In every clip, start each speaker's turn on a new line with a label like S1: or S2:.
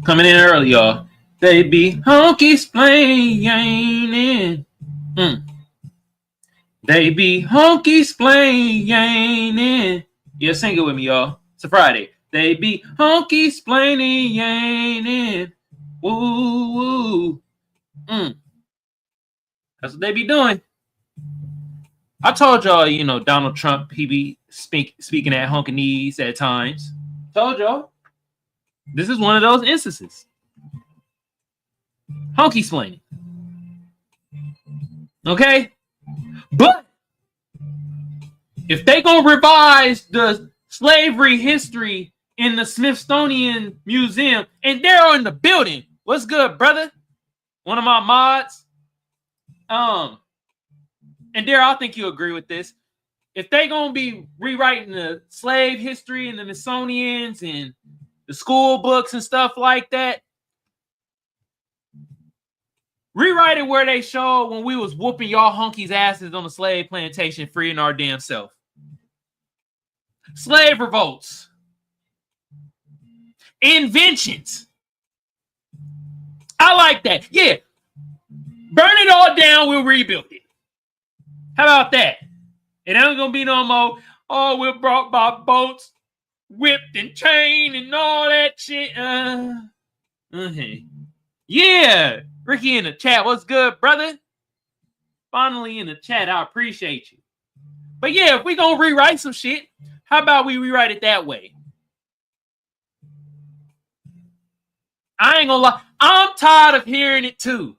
S1: Coming in early, y'all. They be honky splaining. They be honky splaining. Yeah, sing it with me, y'all. It's a Friday. They be honky splaining. Woo woo. That's what they be doing. I told y'all, Donald Trump, he be speaking at honkinese at times. Told y'all. This is one of those instances. Honky splaining. Okay? But if they gonna revise the slavery history in the Smithsonian Museum, and they're in the building, what's good, brother? One of my mods. And Darryl, I think you agree with this. If they gonna be rewriting the slave history and the Smithsonians and the school books and stuff like that, rewrite it where they show when we was whooping y'all honkies' asses on the slave plantation, freeing our damn self. Slave revolts. Inventions. I like that. Yeah. Burn it all down, we'll rebuild it. How about that? It ain't gonna be no more, oh, we're brought by boats, whipped and chained and all that shit. Yeah. Ricky in the chat, what's good, brother? Finally in the chat, I appreciate you. But yeah, if we gonna rewrite some shit, how about we rewrite it that way? I ain't gonna lie, I'm tired of hearing it too.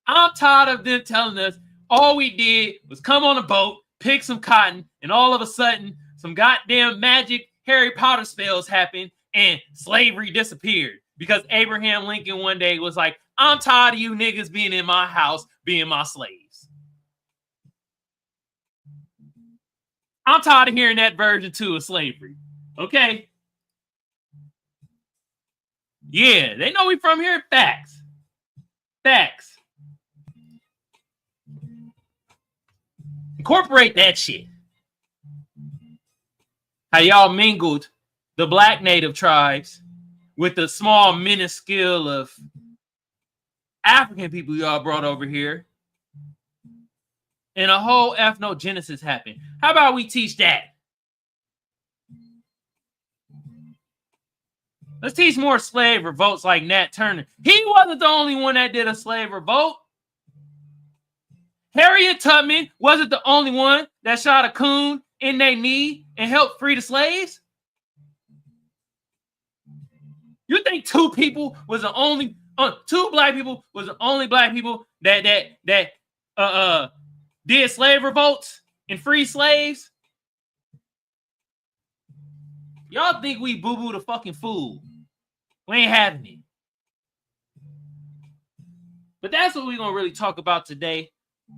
S1: I'm tired of them telling us all we did was come on a boat, pick some cotton, and all of a sudden, some goddamn magic Harry Potter spells happened and slavery disappeared. Because Abraham Lincoln one day was like, I'm tired of you niggas being in my house, being my slaves. I'm tired of hearing that version too of slavery. Okay? Yeah, they know we from here. Facts. Facts. Incorporate that shit. How y'all mingled the black native tribes with the small minuscule of African people y'all brought over here. And a whole ethnogenesis happened. How about we teach that? Let's teach more slave revolts like Nat Turner. He wasn't the only one that did a slave revolt. Harriet Tubman wasn't the only one that shot a coon in their knee and helped free the slaves. You think two black people was the only black people that did slave revolts and free slaves? Y'all think we boo-boo the fucking fool. We ain't having it. But that's what we're going to really talk about today.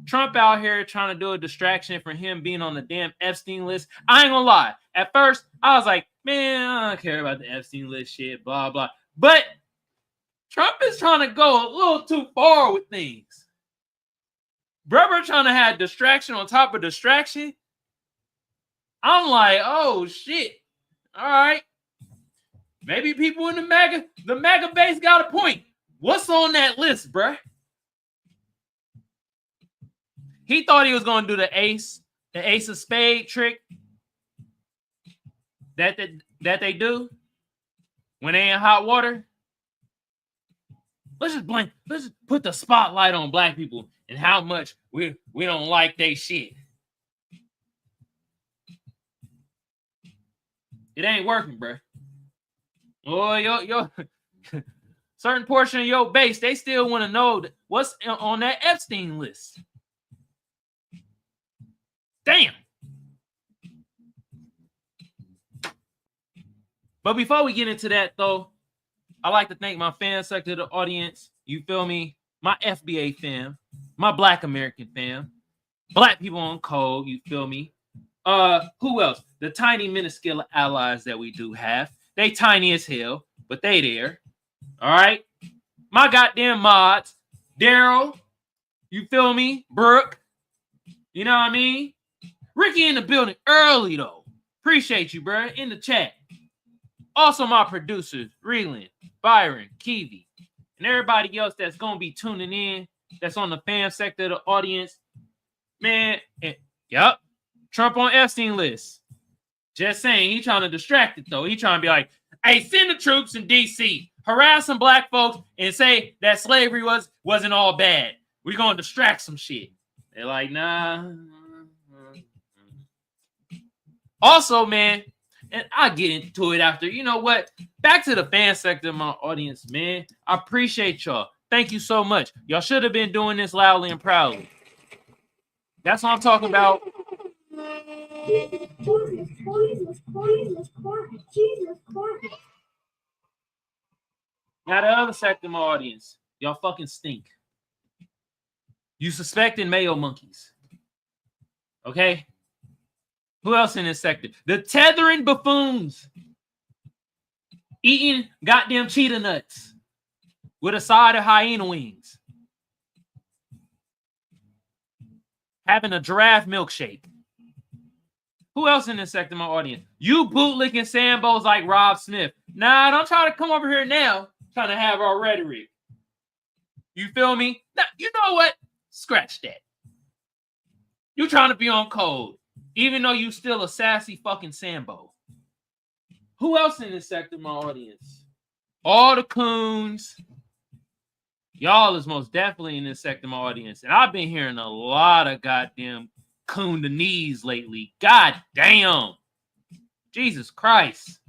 S1: Trump out here trying to do a distraction for him being on the damn Epstein list. I ain't going to lie. At first, I was like, man, I don't care about the Epstein list shit, blah, blah. But Trump is trying to go a little too far with things. Brother trying to have distraction on top of distraction. I'm like, oh, shit. All right. Maybe people in the MAGA base got a point. What's on that list, bruh? He thought he was going to do the ace of spade trick that they do when they in hot water. Let's just put the spotlight on black people and how much we don't like they shit. It ain't working, bruh. Oh, yo, certain portion of your base, they still want to know what's on that Epstein list. Damn. But before we get into that, though, I like to thank my fan sector of the audience. You feel me? My FBA fam, my Black American fam, Black people on code. You feel me? Who else? The tiny minuscule allies that we do have. They tiny as hell, but they there. All right. My goddamn mods, Daryl. You feel me? Brooke. You know what I mean? Ricky in the building early though. Appreciate you, bro. In the chat. Also, my producers, Reeland, Byron, Kiveon, and everybody else that's going to be tuning in, that's on the fan sector of the audience. Man, yep, Trump on Epstein list. Just saying, he trying to distract it, though. He trying to be like, hey, send the troops in D.C., harass some black folks, and say that slavery wasn't all bad. We're going to distract some shit. They're like, nah. Also, man, and I'll get into it after. You know what? Back to the fan sector of my audience, man. I appreciate y'all. Thank you so much. Y'all should have been doing this loudly and proudly. That's what I'm talking about. Now the other sector of my audience, y'all fucking stink. You suspecting Mayo monkeys. Okay? Who else in this sector? The tethering buffoons. Eating goddamn cheetah nuts with a side of hyena wings. Having a giraffe milkshake. Who else in this sector of my audience? You bootlicking Sambos like Rob Smith. Nah, don't try to come over here now trying to have our rhetoric. You feel me? Now, you know what? Scratch that. You trying to be on code, even though you still a sassy fucking Sambo. Who else in this sector of my audience? All the coons. Y'all is most definitely in this sector of my audience. And I've been hearing a lot of goddamn coon the knees lately. God damn. Jesus Christ.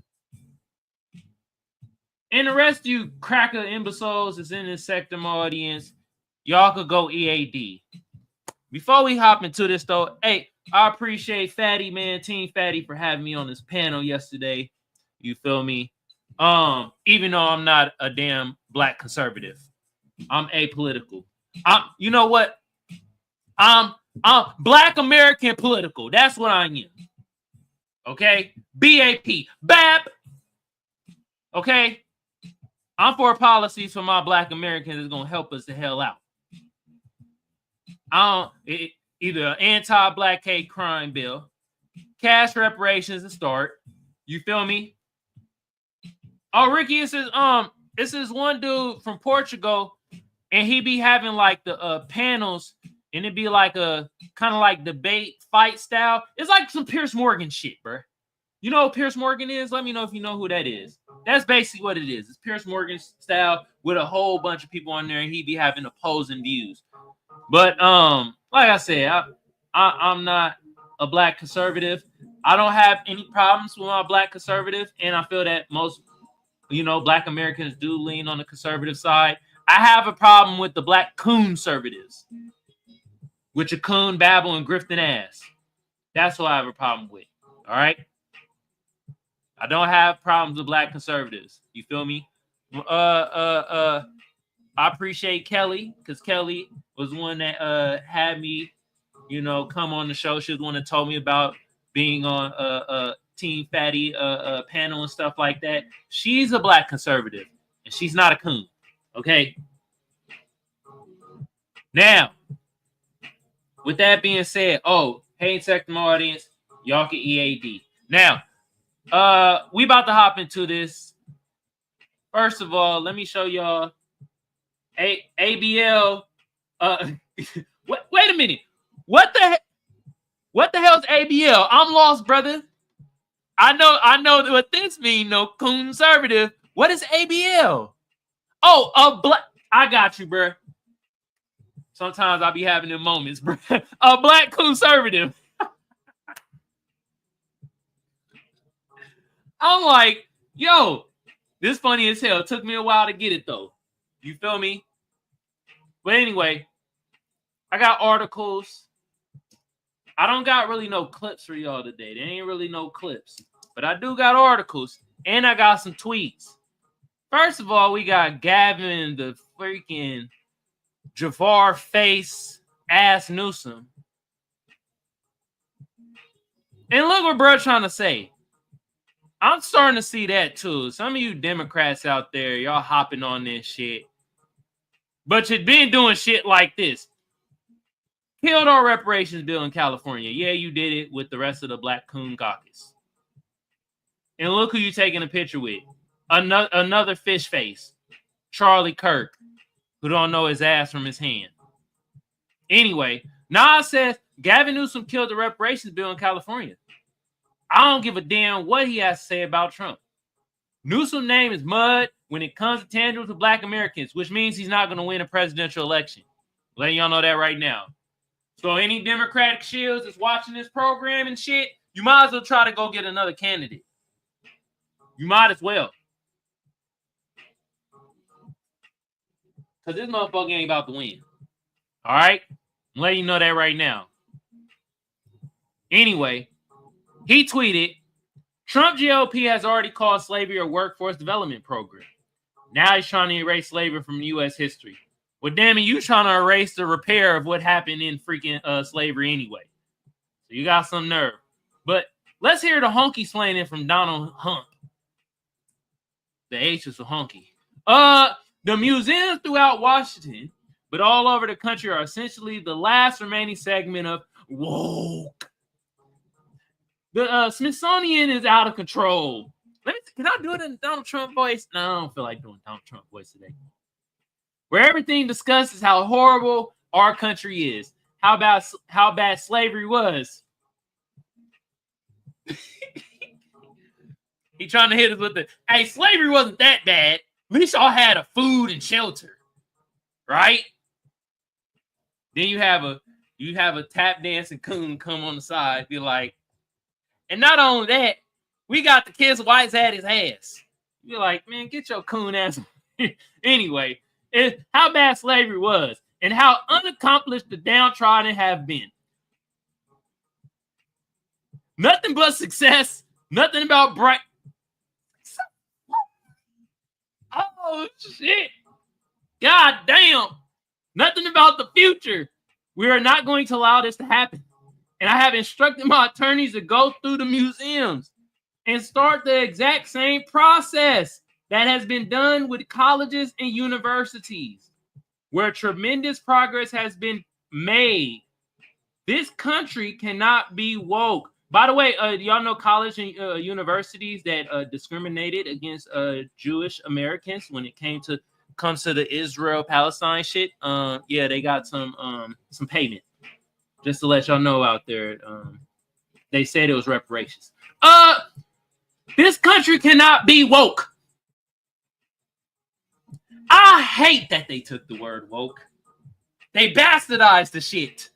S1: And the rest of you cracker imbeciles is in this sector of my audience. Y'all could go EAD. Before we hop into this, though, hey, I appreciate Fatty, man, Team Fatty, for having me on this panel yesterday. You feel me? Even though I'm not a damn black conservative, I'm apolitical. You know what? I'm Black American political. That's what I am. Okay? BAP. BAP. Okay? I'm for policies for my Black Americans that's going to help us the hell out. Either an anti-black hate crime bill, cash reparations to start. You feel me? Oh, Ricky, this is one dude from Portugal, and he be having like the panels, and it'd be like a kind of like debate fight style. It's like some Piers Morgan shit, bro. You know what Piers Morgan is? Let me know if you know who that is. That's basically what it is. It's Piers Morgan style with a whole bunch of people on there, and he be having opposing views. But like I said, I'm not a black conservative. I don't have any problems with my black conservative, and I feel that most, black Americans do lean on the conservative side. I have a problem with the black conservatives, with your coon, babble, and grifting ass. That's what I have a problem with. All right. I don't have problems with black conservatives. You feel me? I appreciate Kelly, because Kelly was one that had me, come on the show. She was the one that told me about being on Team Fatty panel and stuff like that. She's a black conservative, and she's not a coon. Okay. Now, with that being said, hey, sector audience, y'all can EAD. Now, we about to hop into this. First of all, let me show y'all ABL. Wait a minute. What the hell's ABL? I'm lost, brother. I know what this means. No conservative. What is ABL? Oh, black. I got you, bro. Sometimes I'll be having them moments, bro. A black conservative. I'm like, yo, this funny as hell. It took me a while to get it, though. You feel me? But anyway, I got articles. I don't got really no clips for y'all today. There ain't really no clips. But I do got articles. And I got some tweets. First of all, we got Gavin, the freaking Javar face ass Newsom. And look what bro trying to say. I'm starting to see that too. Some of you Democrats out there, y'all hopping on this shit. But you've been doing shit like this. Killed our reparations bill in California. Yeah, you did it with the rest of the Black Coon Caucus. And look who you taking a picture with. Another fish face. Charlie Kirk, who don't know his ass from his hand. Anyway, Nas says Gavin Newsom killed the reparations bill in California. I don't give a damn what he has to say about Trump. Newsom's name is mud when it comes to tangible to Black Americans, which means he's not going to win a presidential election. Letting y'all know that right now. So any Democratic shills that's watching this program and shit, you might as well try to go get another candidate. You might as well. Because this motherfucker ain't about to win. All right? I'm letting you know that right now. Anyway, he tweeted, Trump GOP has already called slavery a workforce development program. Now he's trying to erase slavery from U.S. history. Well, damn it, you trying to erase the repair of what happened in freaking slavery anyway. So you got some nerve. But let's hear the honky explaining from Donald Hump. The H is a honky. The museums throughout Washington, but all over the country, are essentially the last remaining segment of woke. The Smithsonian is out of control. Can I do it in Donald Trump voice? No, I don't feel like doing Donald Trump voice today. Where everything discusses how horrible our country is, how bad slavery was. He trying to hit us with the, hey, slavery wasn't that bad. At least y'all had a food and shelter, right? Then you have a tap dancing coon come on the side, be like, and not only that, we got the kids' whites at his ass. You're like, man, get your coon ass. Anyway, how bad slavery was and how unaccomplished the downtrodden have been. Nothing but success. Nothing about bright. Oh, shit. God damn. Nothing about the future. We are not going to allow this to happen. And I have instructed my attorneys to go through the museums and start the exact same process that has been done with colleges and universities, where tremendous progress has been made. This country cannot be woke. By the way, y'all know college and universities that discriminated against Jewish Americans when it comes to the Israel-Palestine shit. Yeah, they got some payment. Just to let y'all know out there, they said it was reparations. This country cannot be woke. I hate that they took the word woke. They bastardized the shit.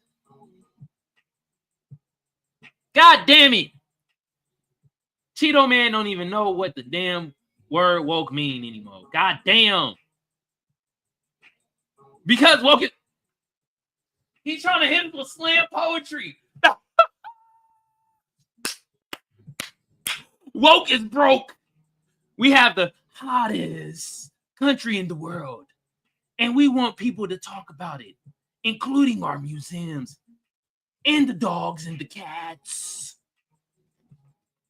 S1: God damn it. Cheeto Man don't even know what the damn word woke mean anymore. God damn. Because woke is... He's trying to hit us with slam poetry. Woke is broke. We have the hottest country in the world. And we want people to talk about it, including our museums and the dogs and the cats.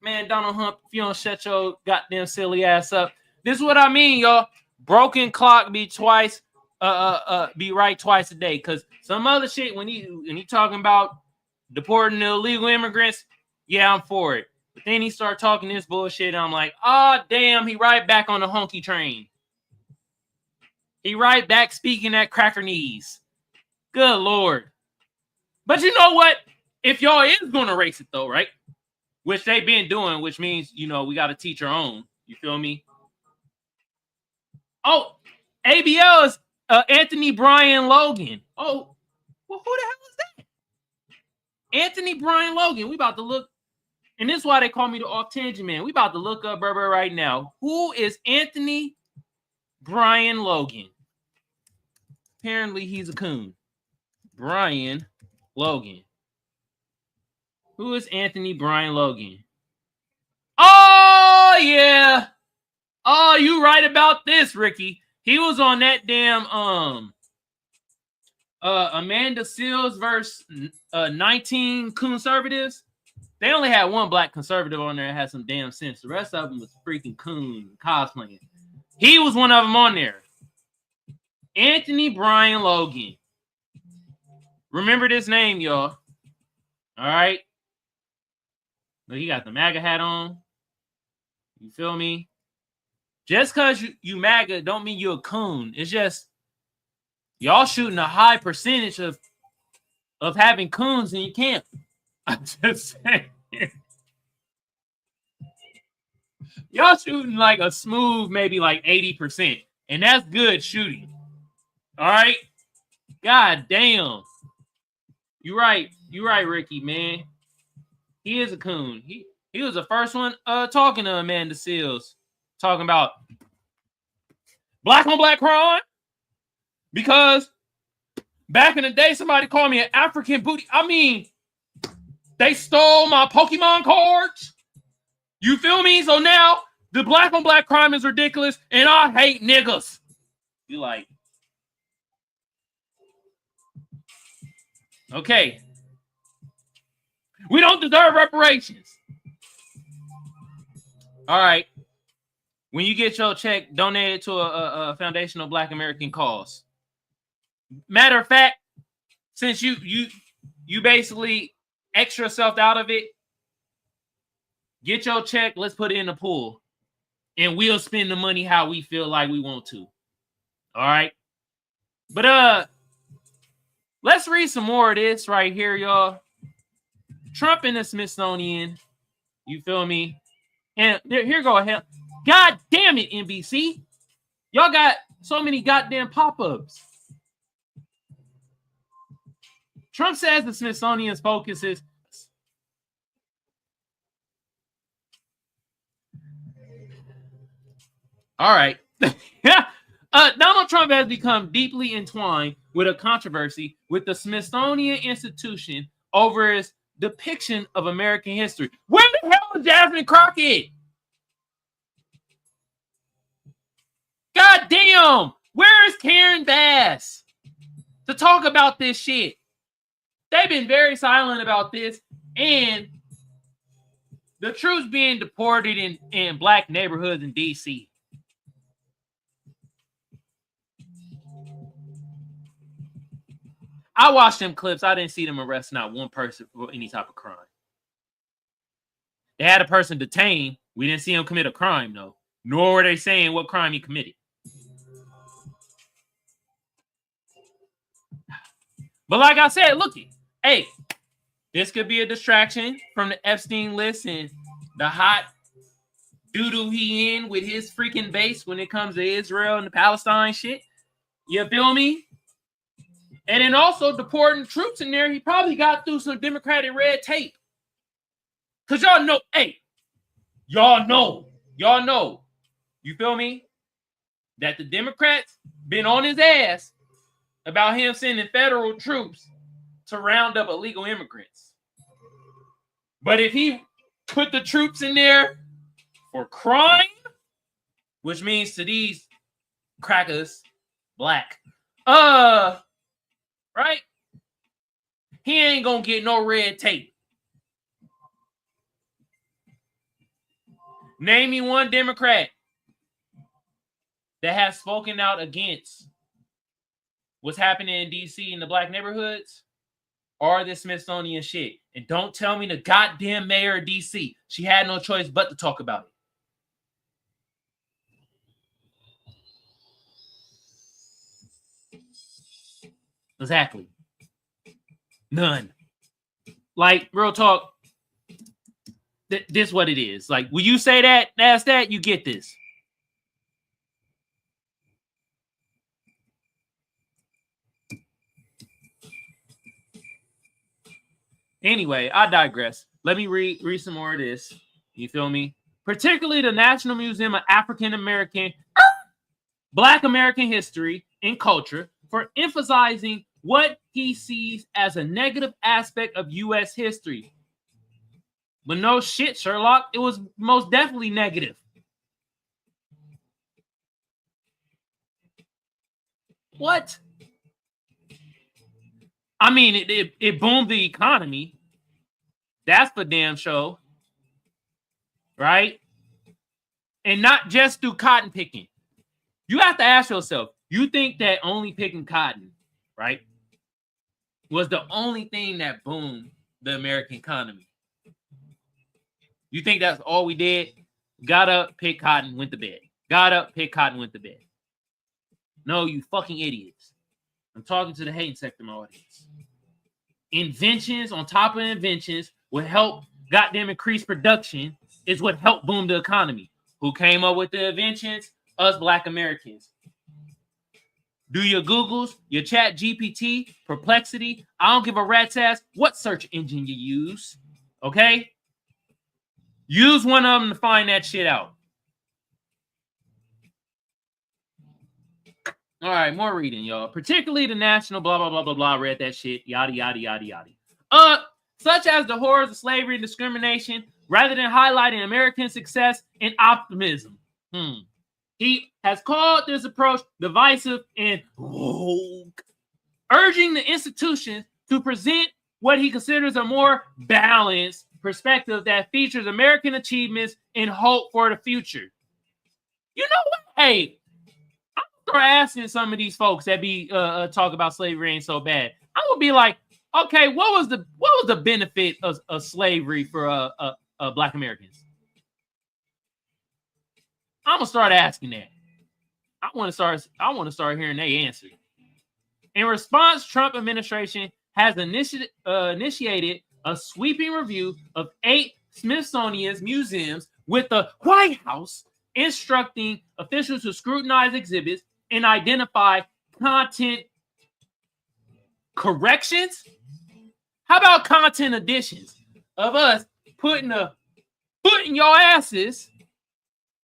S1: Man, Donald Hump, if you don't shut your goddamn silly ass up. This is what I mean, y'all. Broken clock be right twice a day. Because some other shit, when he talking about deporting the illegal immigrants, yeah, I'm for it. But then he start talking this bullshit, and I'm like, oh, damn, he right back on the honky train. He right back speaking at cracker knees. Good Lord. But you know what? If y'all is going to race it, though, right? Which they've been doing, which means, you know, we got to teach our own. You feel me? Oh, ABL is Anthony Brian Logan. Oh, well, who the hell is that? Anthony Brian Logan. We about to look. And this is why they call me the off tangent man. We about to look up Berber right now. Who is Anthony Brian Logan? Apparently, he's a coon. Brian Logan. Who is Anthony Brian Logan? Oh, yeah. Oh, you right about this, Ricky. He was on that damn Amanda Seals versus 19 conservatives. They only had one black conservative on there that had some damn sense. The rest of them was freaking coon cosplaying. He was one of them on there. Anthony Brian Logan. Remember this name, y'all. All right. Look, he got the MAGA hat on. You feel me? Just because you MAGA don't mean you're a coon. It's just y'all shooting a high percentage of having coons in your camp. I'm just saying. Y'all shooting like a smooth, maybe like 80%. And that's good shooting. All right? God damn. You're right, Ricky, man. He is a coon. He was the first one talking to Amanda Seals, talking about black on black crime. Because back in the day, somebody called me an African booty. I mean, they stole my Pokemon cards. You feel me? So now the black on black crime is ridiculous, and I hate niggas. You like, okay. We don't deserve reparations. All right. When you get your check, donate it to a foundational Black American cause. Matter of fact, since you basically extra yourself out of it, get your check, let's put it in the pool. And we'll spend the money how we feel like we want to. All right. But let's read some more of this right here, y'all. Trump in the Smithsonian. You feel me? And here go ahead. God damn it, NBC. Y'all got so many goddamn pop-ups. Trump says the Smithsonian's focus is all right. Donald Trump has become deeply entwined with a controversy with the Smithsonian Institution over his depiction of American history. Where the hell is Jasmine Crockett? God damn! Where is Karen Bass to talk about this shit? They've been very silent about this, and the troops being deported in black neighborhoods in D.C. I watched them clips. I didn't see them arrest not one person for any type of crime. They had a person detained. We didn't see him commit a crime, though. Nor were they saying what crime he committed. But like I said, looky, hey, this could be a distraction from the Epstein list and the hot doo-doo he in with his freaking base when it comes to Israel and the Palestine shit. You feel me? And then also deporting troops in there, he probably got through some Democratic red tape. Because y'all know, hey, y'all know, you feel me? That the Democrats been on his ass about him sending federal troops to round up illegal immigrants. But if he put the troops in there for crime, which means to these crackers, black, right? He ain't gonna get no red tape. Name me one Democrat that has spoken out against what's happening in D.C. in the black neighborhoods or this Smithsonian shit. And don't tell me the goddamn mayor of D.C. She had no choice but to talk about it. Exactly. None. Like, real talk, this what it is. Like, will you say that, that's that, you get this. Anyway, I digress. Let me read some more of this. You feel me? Particularly the National Museum of African American, Black American History and Culture for emphasizing what he sees as a negative aspect of U.S. history. But no shit, Sherlock. It was most definitely negative. What? I mean, it boomed the economy. That's for damn sure. Right? And not just through cotton picking. You have to ask yourself, you think that only picking cotton, right, was the only thing that boomed the American economy? You think that's all we did? Got up, picked cotton, went to bed. Got up, picked cotton, went to bed. No, you fucking idiots. I'm talking to the hating sector of my audience. Inventions on top of inventions will help goddamn increase production is what helped boom the economy. Who came up with the inventions? Us Black Americans. Do your Googles, your Chat GPT, Perplexity. I don't give a rat's ass what search engine you use. Okay? Use one of them to find that shit out. All right, more reading, y'all. Particularly the national blah, blah, blah, blah, blah. Read that shit. Yada, yada, yada, yada. Such as the horrors of slavery and discrimination, rather than highlighting American success and optimism. He has called this approach divisive and rogue, urging the institutions to present what he considers a more balanced perspective that features American achievements and hope for the future. You know what? Hey, I'm gonna start asking some of these folks that be talk about slavery ain't so bad. I'm gonna be like, okay, what was the benefit of slavery for Black Americans? I'm gonna start asking that. I want to start hearing their answer. In response, Trump administration has initiated a sweeping review of 8 Smithsonian museums, with the White House instructing officials to scrutinize exhibits and identify content corrections. How about content additions of us putting a foot in your asses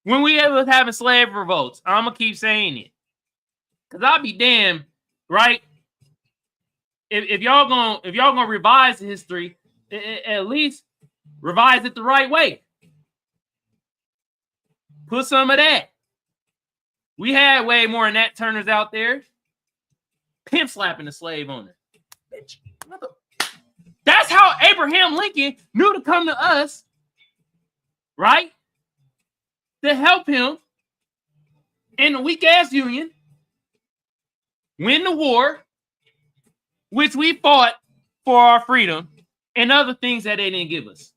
S1: when we was having slave revolts? I'm gonna keep saying it, cause I'll be damned, right? If y'all gonna revise the history, at least revise it the right way. Put some of that. We had way more than that Turners out there. Pimp slapping the slave owner. Bitch. That's how Abraham Lincoln knew to come to us, right? To help him in the weak ass Union win the war, which we fought for our freedom and other things that they didn't give us.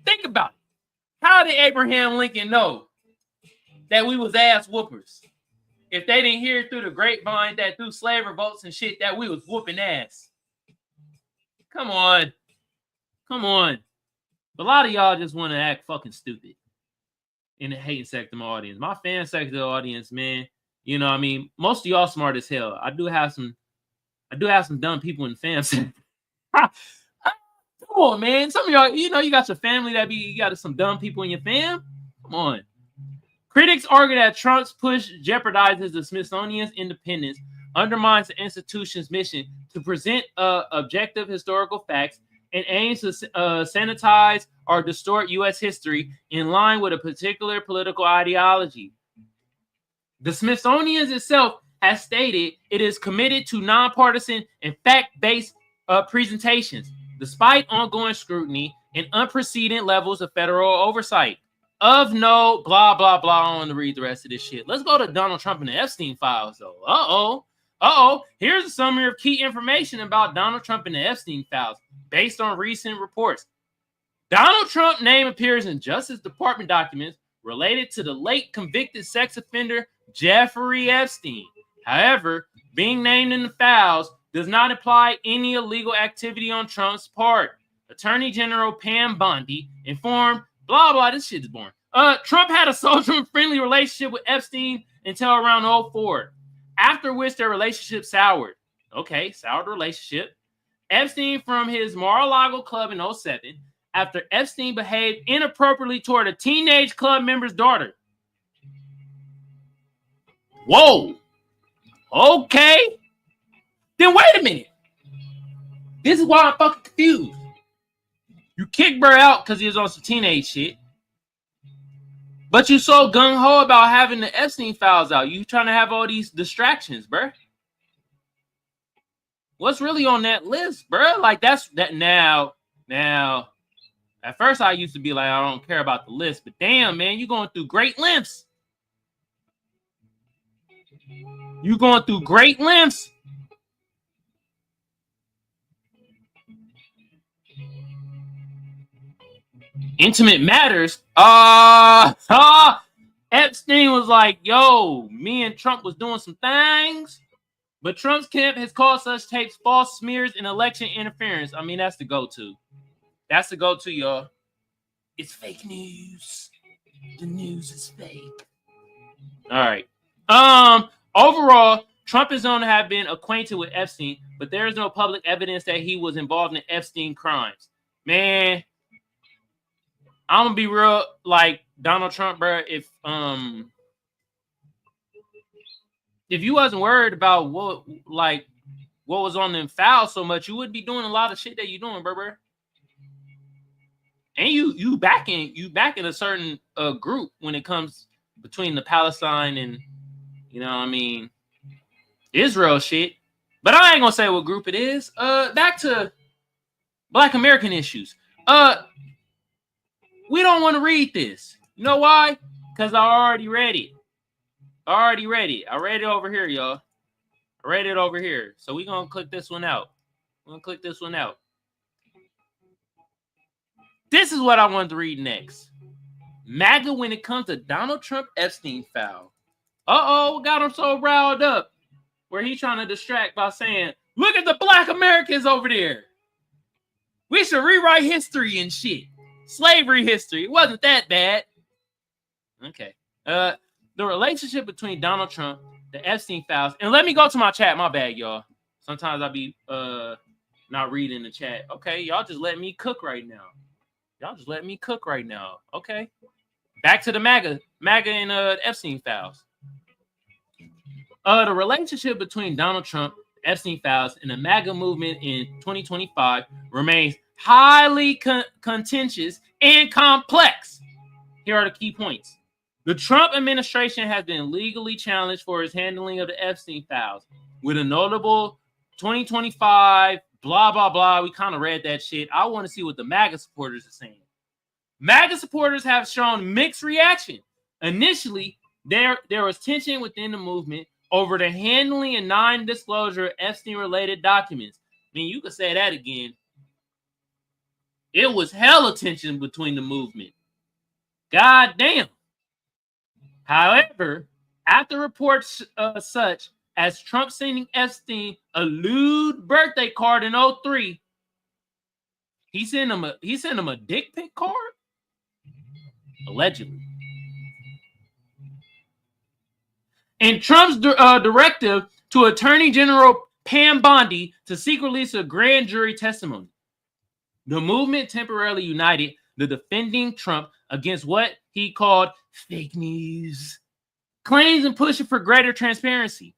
S1: Think about it. How did Abraham Lincoln know that we was ass whoopers if they didn't hear through the grapevine that through slave revolts and shit that we was whooping ass? Come on. Come on. A lot of y'all just want to act fucking stupid in the hating sector of my audience. My fan sector audience, man, you know what I mean? Most of y'all smart as hell. I do have some dumb people in the fan sector. Come on, man. Some of y'all, you know, you got your family you got some dumb people in your fam. Come on. Critics argue that Trump's push jeopardizes the Smithsonian's independence, undermines the institution's mission to present objective historical facts, and aims to sanitize or distort U.S. history in line with a particular political ideology. The Smithsonian itself has stated it is committed to nonpartisan and fact-based presentations, despite ongoing scrutiny and unprecedented levels of federal oversight. Of no, blah, blah, blah. I want to read the rest of this shit. Let's go to Donald Trump and the Epstein files, though. Here's a summary of key information about Donald Trump and the Epstein files based on recent reports. Donald Trump's name appears in Justice Department documents related to the late convicted sex offender Jeffrey Epstein. However, being named in the files does not imply any illegal activity on Trump's part. Attorney General Pam Bondi informed, blah, blah, this shit is boring. Trump had a social-friendly relationship with Epstein until around 2004, after which their relationship soured. Okay, soured relationship. Epstein from his Mar-a-Lago club in 2007, after Epstein behaved inappropriately toward a teenage club member's daughter. Whoa. Okay. Then wait a minute. This is why I'm fucking confused. You kicked Burr out because he was on some teenage shit. But you so gung-ho about having the Epstein files out. You trying to have all these distractions, bruh. What's really on that list, bruh? Like, that's that now. At first, I used to be like, I don't care about the list. But damn, man, you're going through great lengths. You're going through great lengths. Intimate matters. Epstein was like, yo, me and Trump was doing some things, but Trump's camp has called such tapes false smears and election interference. I mean, that's the go-to. That's the go-to, y'all. It's fake news. The news is fake. All right. Overall, Trump is known to have been acquainted with Epstein, but there is no public evidence that he was involved in Epstein crimes. Man, I'm gonna be real, like Donald Trump, bro. If you wasn't worried about what was on them files so much, you would be doing a lot of shit that you doing, bro. And you backing a certain group when it comes between the Palestine and Israel shit. But I ain't gonna say what group it is. Back to Black American issues. We don't want to read this. You know why? Because I already read it. I read it over here, y'all. I read it over here. So we're gonna click this one out. This is what I wanted to read next. MAGA when it comes to Donald Trump Epstein file. What got him so riled up? Where he's trying to distract by saying, look at the Black Americans over there. We should rewrite history and shit. Slavery history. It wasn't that bad. Okay. The relationship between Donald Trump, the Epstein files, and let me go to my chat. My bad, y'all. Sometimes I be not reading the chat. Okay, y'all just let me cook right now. Okay. Back to the MAGA and Epstein files. The relationship between Donald Trump, Epstein files, and the MAGA movement in 2025 remains highly contentious and complex. Here are the key points. The Trump administration has been legally challenged for its handling of the Epstein files, with a notable 2025 blah, blah, blah. We kind of read that shit. I want to see what the MAGA supporters are saying. MAGA supporters have shown mixed reaction. Initially, there was tension within the movement over the handling and non-disclosure of Epstein-related documents. I mean, you could say that again. It was hella tension between the movement. God damn. However, after reports such as Trump sending Epstein a lewd birthday card in 2003, he sent him a dick pic card? Allegedly. And Trump's directive to Attorney General Pam Bondi to seek release of grand jury testimony. The movement temporarily united the defending Trump against what he called fake news claims and pushing for greater transparency.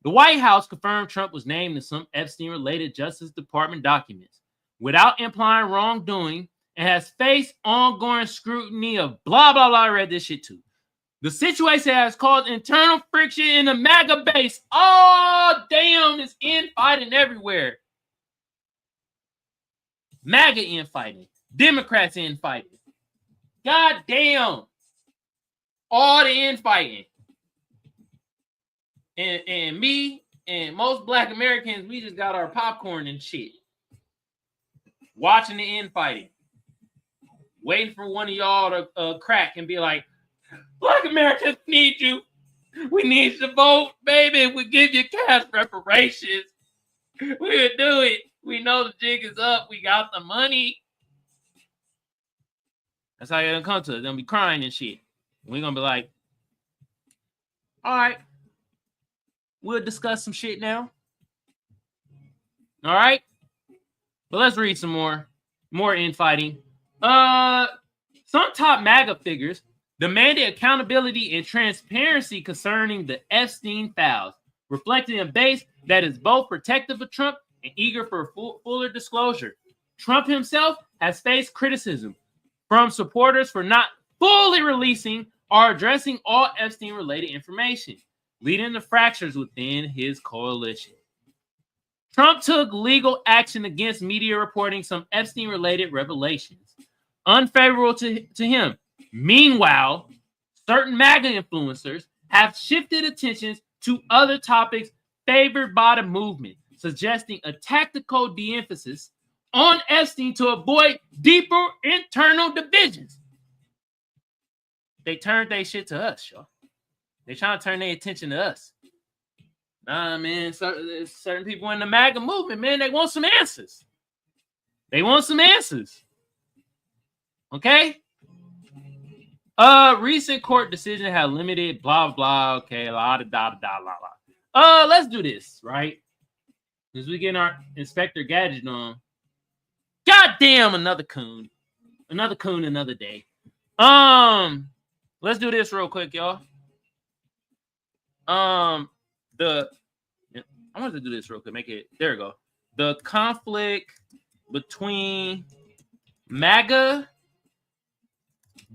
S1: The White House confirmed Trump was named in some Epstein-related Justice Department documents without implying wrongdoing and has faced ongoing scrutiny of blah, blah, blah. I read this shit too. The situation has caused internal friction in the MAGA base. Oh, damn, it's infighting everywhere. MAGA infighting. Democrats infighting. God damn. All the infighting. And me and most Black Americans, we just got our popcorn and shit. Watching the infighting. Waiting for one of y'all to crack and be like, Black Americans need you. We need you to vote, baby. We give you cash reparations. We would do it. We know the jig is up. We got the money. That's how you're gonna come to it. They're gonna be crying and shit. We're gonna be like, all right, we'll discuss some shit now. All right. But let's read some more infighting. Some top MAGA figures demanded accountability and transparency concerning the Epstein files, reflecting a base that is both protective of Trump and eager for fuller disclosure. Trump himself has faced criticism from supporters for not fully releasing or addressing all Epstein-related information, leading to fractures within his coalition. Trump took legal action against media reporting some Epstein-related revelations, unfavorable to him. Meanwhile, certain MAGA influencers have shifted attentions to other topics favored by the movement, suggesting a tactical de-emphasis on Epstein to avoid deeper internal divisions. They turned their shit to us, y'all. They trying to turn their attention to us. Nah, man, certain people in the MAGA movement, man, they want some answers. They want some answers. Okay? Recent court decision had limited blah blah. Okay, la da da da la la. Let's do this, right? Because we getting our Inspector Gadget on. Goddamn, another coon. Another coon, another day. Let's do this real quick, y'all. I wanted to do this real quick. Make it, there we go. The conflict between MAGA,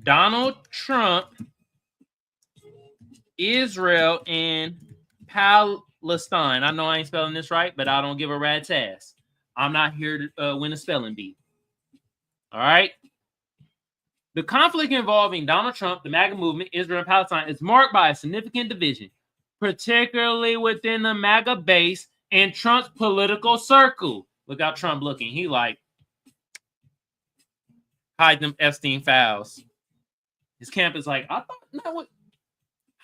S1: Donald Trump, Israel, and Palestine. I know I ain't spelling this right, but I don't give a rat's ass. I'm not here to win a spelling bee. All right? The conflict involving Donald Trump, the MAGA movement, Israel, and Palestine is marked by a significant division, particularly within the MAGA base and Trump's political circle. Look how Trump looking. He like, hide them Epstein files. His camp is like, I thought, no, what?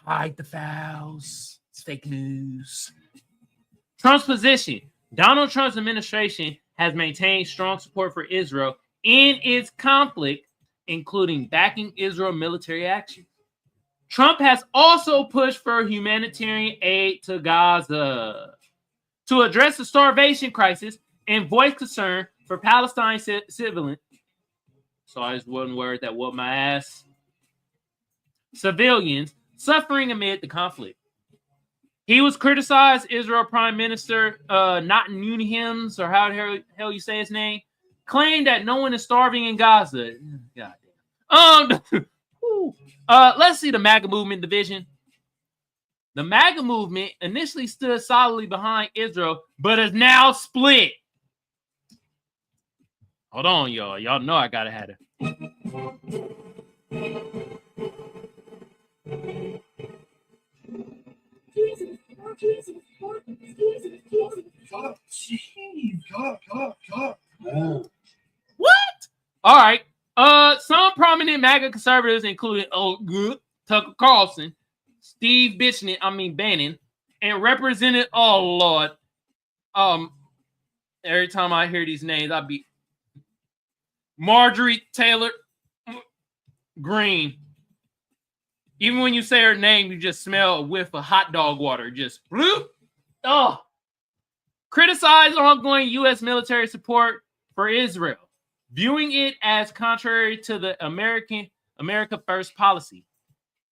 S1: Hide the files. It's fake news. Trump's position. Donald Trump's administration has maintained strong support for Israel in its conflict, including backing Israel military action. Trump has also pushed for humanitarian aid to Gaza to address the starvation crisis and voice concern for Palestine civilians. So there's one word that whooped my ass. Civilians suffering amid the conflict. He was criticized, Israel Prime Minister Netanyahu, or how the hell you say his name, claimed that no one is starving in Gaza. Goddamn. Let's see the MAGA movement division. The MAGA movement initially stood solidly behind Israel, but is now split. Hold on, y'all. Y'all know I gotta have it. What? All right. Some prominent MAGA conservatives, including Tucker Carlson, Steve Bannon, and Representative, Lord. Every time I hear these names, I'll be Marjorie Taylor Greene. Even when you say her name, you just smell a whiff of hot dog water. Just criticize ongoing U.S. military support for Israel, viewing it as contrary to the America First policy.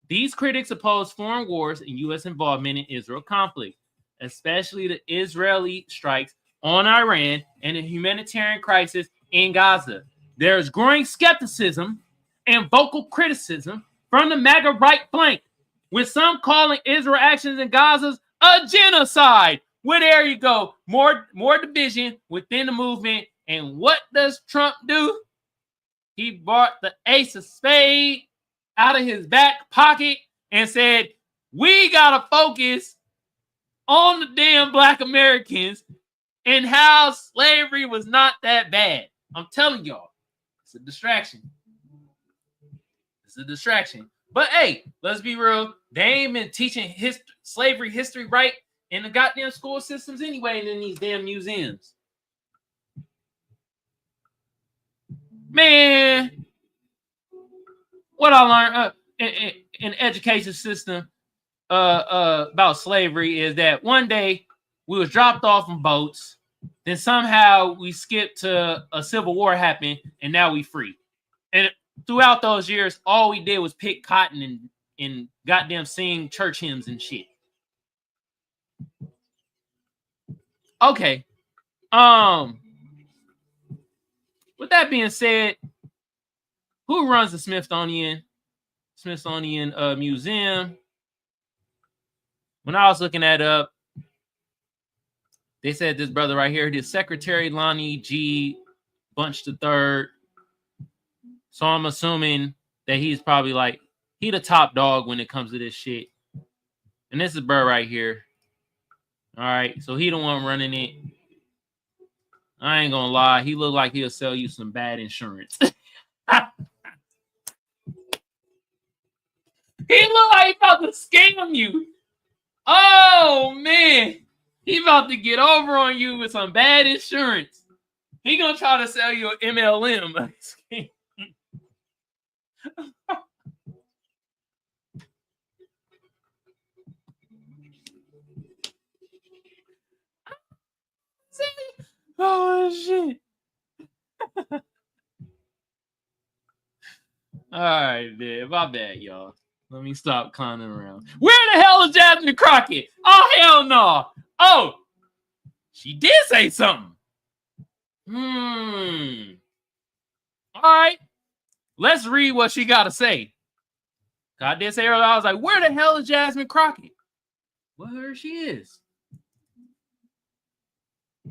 S1: These critics oppose foreign wars and U.S. involvement in Israel conflict, especially the Israeli strikes on Iran and the humanitarian crisis in Gaza. There is growing skepticism and vocal criticism from the MAGA right flank, with some calling Israel actions in Gaza a genocide. Well, there you go. More division within the movement. And what does Trump do? He brought the ace of spades out of his back pocket and said, we got to focus on the damn Black Americans and how slavery was not that bad. I'm telling y'all, it's a distraction. It's a distraction. But hey, let's be real. They ain't been teaching slavery history right in the goddamn school systems anyway and in these damn museums. Man, what I learned in the education system about slavery is that one day we was dropped off on boats, then somehow we skipped to a civil war happened, and now we free. And throughout those years, all we did was pick cotton and goddamn sing church hymns and shit. Okay. With that being said, who runs the Smithsonian Museum? When I was looking that up, they said this brother right here, his Secretary Lonnie G. Bunch III. So I'm assuming that he's probably like, he the top dog when it comes to this shit. And this is bro right here. All right, so he the one running it. I ain't gonna lie. He looked like he'll sell you some bad insurance. He looked like he about to scam you. Oh, man. He about to get over on you with some bad insurance. He gonna try to sell you an MLM. Oh, shit. All right, man. My bad, y'all. Let me stop clowning around. Where the hell is Jasmine Crockett? Oh, hell no. Oh, she did say something. All right. Let's read what she got to say. I did say earlier, I was like, where the hell is Jasmine Crockett? Well, there she is.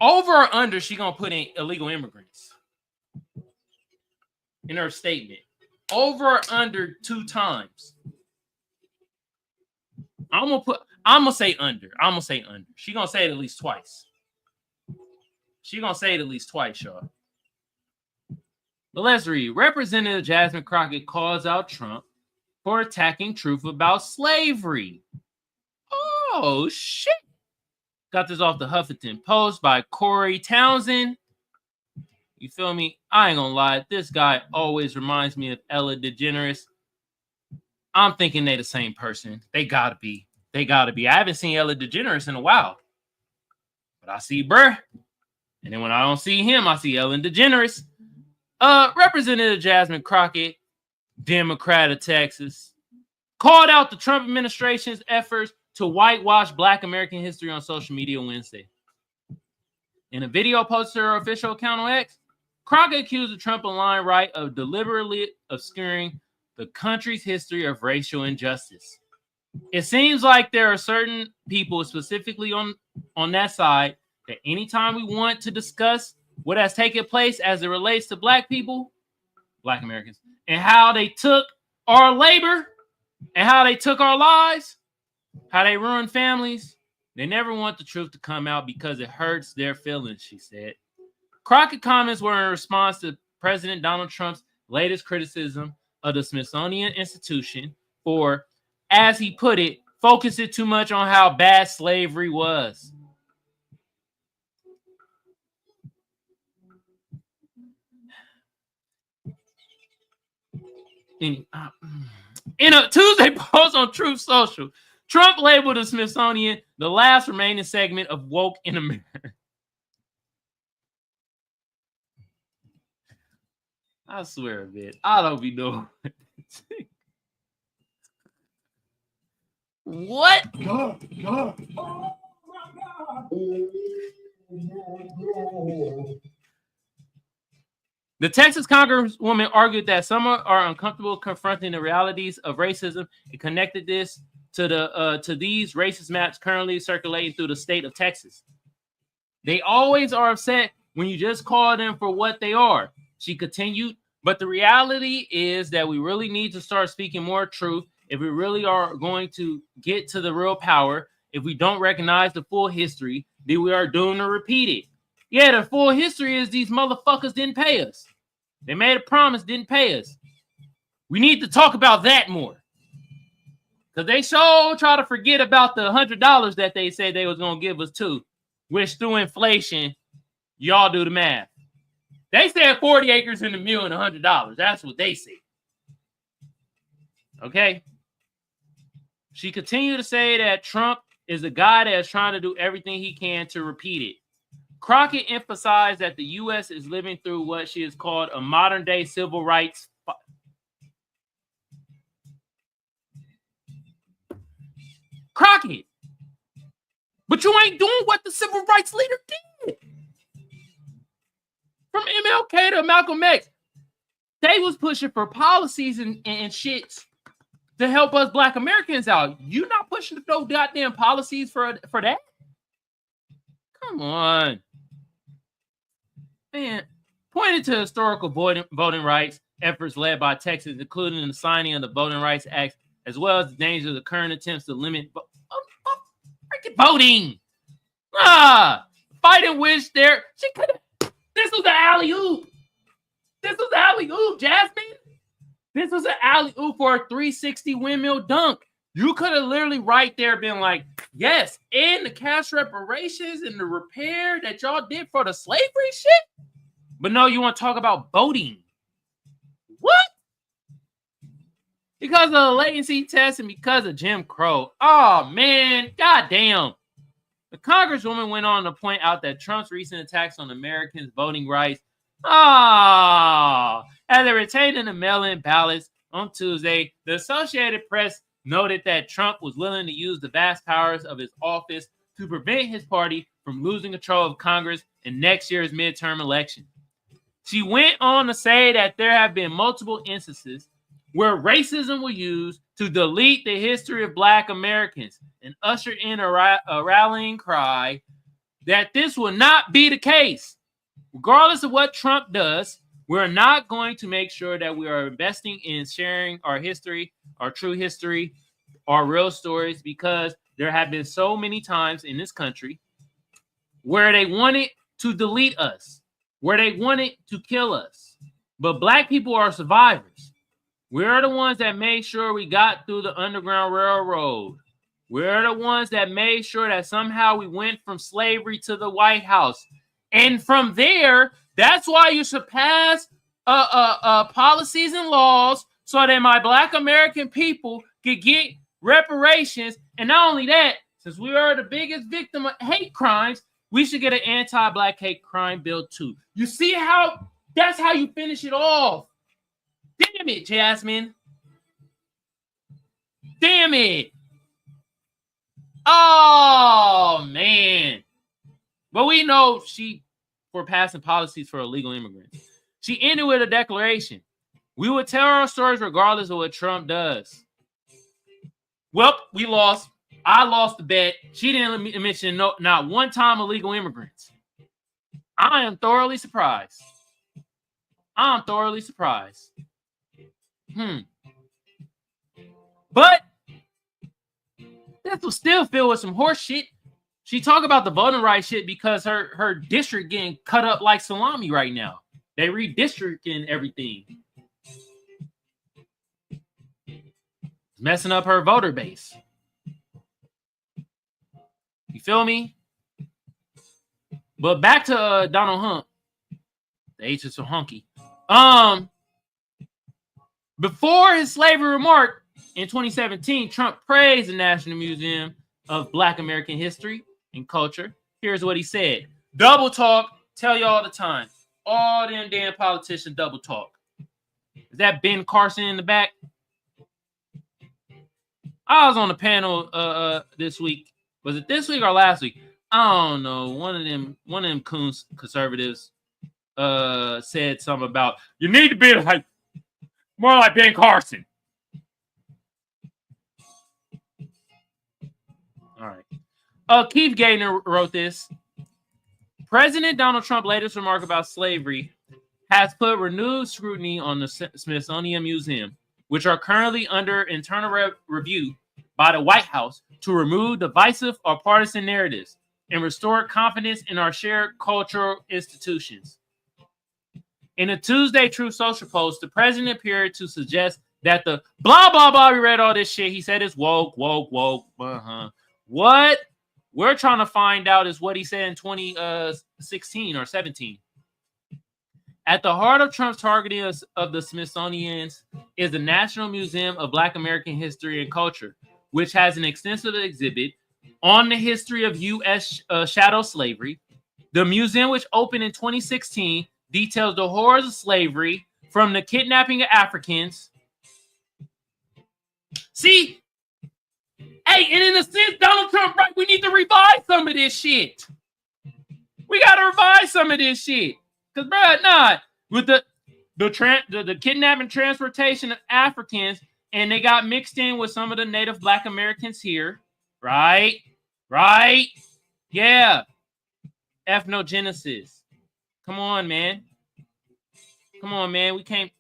S1: Over or under, she going to put in illegal immigrants in her statement. Over or under 2 times. I'm gonna say under. She gonna say it at least twice. Y'all. But let's read. Representative Jasmine Crockett calls out Trump for attacking truth about slavery. Oh, shit. Got this off the Huffington Post by Corey Townsend. You feel me? I ain't gonna lie. This guy always reminds me of Ellen DeGeneres. I'm thinking they the same person. They gotta be. I haven't seen Ellen DeGeneres in a while. But I see Burr. And then when I don't see him, I see Ellen DeGeneres. Representative Jasmine Crockett, Democrat of Texas, called out the Trump administration's efforts to whitewash Black American history on social media Wednesday. In a video posted to her official account on X, Crockett accused the Trump online right of deliberately obscuring the country's history of racial injustice. It seems like there are certain people, specifically on that side, that anytime we want to discuss what has taken place as it relates to Black people, Black Americans, and how they took our labor and how they took our lives, how they ruined families, they never want the truth to come out because it hurts their feelings, she said. Crockett comments were in response to President Donald Trump's latest criticism of the Smithsonian Institution for, as he put it, focusing too much on how bad slavery was. In a Tuesday post on Truth Social, Trump labeled the Smithsonian the last remaining segment of woke in America. I swear a bit. I don't be knowing. What?
S2: Oh
S1: The Texas Congresswoman argued that some are uncomfortable confronting the realities of racism and connected this to these racist maps currently circulating through the state of Texas. They always are upset when you just call them for what they are, she continued. But the reality is that we really need to start speaking more truth if we really are going to get to the real power. If we don't recognize the full history, then we are doomed to repeat it. Yeah, the full history is these motherfuckers didn't pay us. They made a promise, didn't pay us. We need to talk about that more. Because they sure try to forget about the $100 that they said they was going to give us too. Which through inflation, y'all do the math. They said 40 acres in the mule and $100. That's what they said. Okay? She continued to say that Trump is a guy that is trying to do everything he can to repeat it. Crockett emphasized that the U.S. is living through what she has called a modern-day civil rights. Crockett, but you ain't doing what the civil rights leader did. From MLK to Malcolm X, they was pushing for policies and shits to help us Black Americans out. You not pushing those goddamn policies for that? Come on. Man, pointed to historical voting rights efforts led by Texas, including the signing of the Voting Rights Act, as well as the dangers of the current attempts to limit freaking voting. Fight in which she could have. This was an alley-oop. This was alley-oop, Jasmine. This was an alley-oop for a 360 windmill dunk. You could have literally right there been like, yes, and the cash reparations and the repair that y'all did for the slavery shit. But no, you want to talk about voting. What? Because of the latency test and because of Jim Crow. Oh, man. Goddamn. The Congresswoman went on to point out that Trump's recent attacks on Americans' voting rights, as they retained in the mail-in ballots on Tuesday, the Associated Press noted that Trump was willing to use the vast powers of his office to prevent his party from losing control of Congress in next year's midterm election. She went on to say that there have been multiple instances where racism was used to delete the history of Black Americans and usher in a rallying cry that this will not be the case. Regardless of what Trump does, we're not going to make sure that we are investing in sharing our history, our true history, our real stories, because there have been so many times in this country where they wanted to delete us, where they wanted to kill us. But Black people are survivors. We're the ones that made sure we got through the Underground Railroad. We're the ones that made sure that somehow we went from slavery to the White House. And from there, that's why you should pass policies and laws so that my Black American people could get reparations. And not only that, since we are the biggest victim of hate crimes, we should get an anti-Black hate crime bill too. You see how that's how you finish it off. Damn it, Jasmine. Damn it. Oh, man. But we know she, for passing policies for illegal immigrants. She ended with a declaration. We will tell our stories regardless of what Trump does. Well, we lost. I lost the bet. She didn't mention not one time illegal immigrants. I am thoroughly surprised. I'm thoroughly surprised. But this will still filled with some horse shit. She talk about the voting rights shit because her district getting cut up like salami right now. They redistricting everything. Messing up her voter base. You feel me? But back to Donald Hunt. The H is so hunky. Before his slavery remark in 2017, Trump praised the National Museum of Black American History and Culture. Here's what he said. Double talk. Tell you all the time. All them damn politicians double talk. Is that Ben Carson in the back? I was on the panel this week. Was it this week or last week? I don't know. One of them coons conservatives said something about you need to be like more like Ben Carson. All right. Keith Gaynor wrote this. President Donald Trump's latest remark about slavery has put renewed scrutiny on the Smithsonian Museum, which are currently under internal review by the White House to remove divisive or partisan narratives and restore confidence in our shared cultural institutions. In a Tuesday Truth Social post, the president appeared to suggest that the blah, blah, blah, we read all this shit. He said it's woke. What we're trying to find out is what he said in 2016 or 17. At the heart of Trump's targeting of the Smithsonian is the National Museum of Black American History and Culture, which has an extensive exhibit on the history of U.S. Shadow slavery. The museum, which opened in 2016, details the horrors of slavery from the kidnapping of Africans. See? Hey, and in a sense, Donald Trump, right, we need to revise some of this shit. We got to revise some of this shit. Because, bro, nah, with the kidnapping transportation of Africans, and they got mixed in with some of the native Black Americans here, right? Right? Yeah. Ethnogenesis. Come on, man. Come on, man. We can't.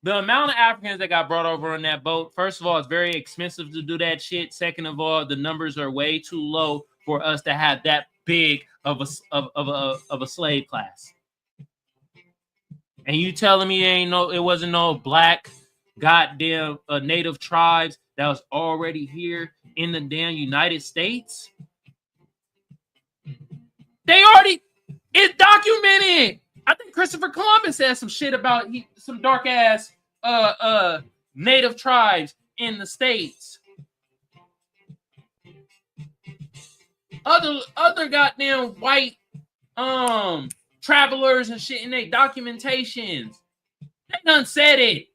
S1: The amount of Africans that got brought over on that boat, first of all, it's very expensive to do that shit. Second of all, the numbers are way too low for us to have that big of a slave class. And you telling me it wasn't no black goddamn native tribes that was already here in the damn United States? It's documented. I think Christopher Columbus said some shit about some dark ass native tribes in the States. Other goddamn white travelers and shit in their documentations. They done said it.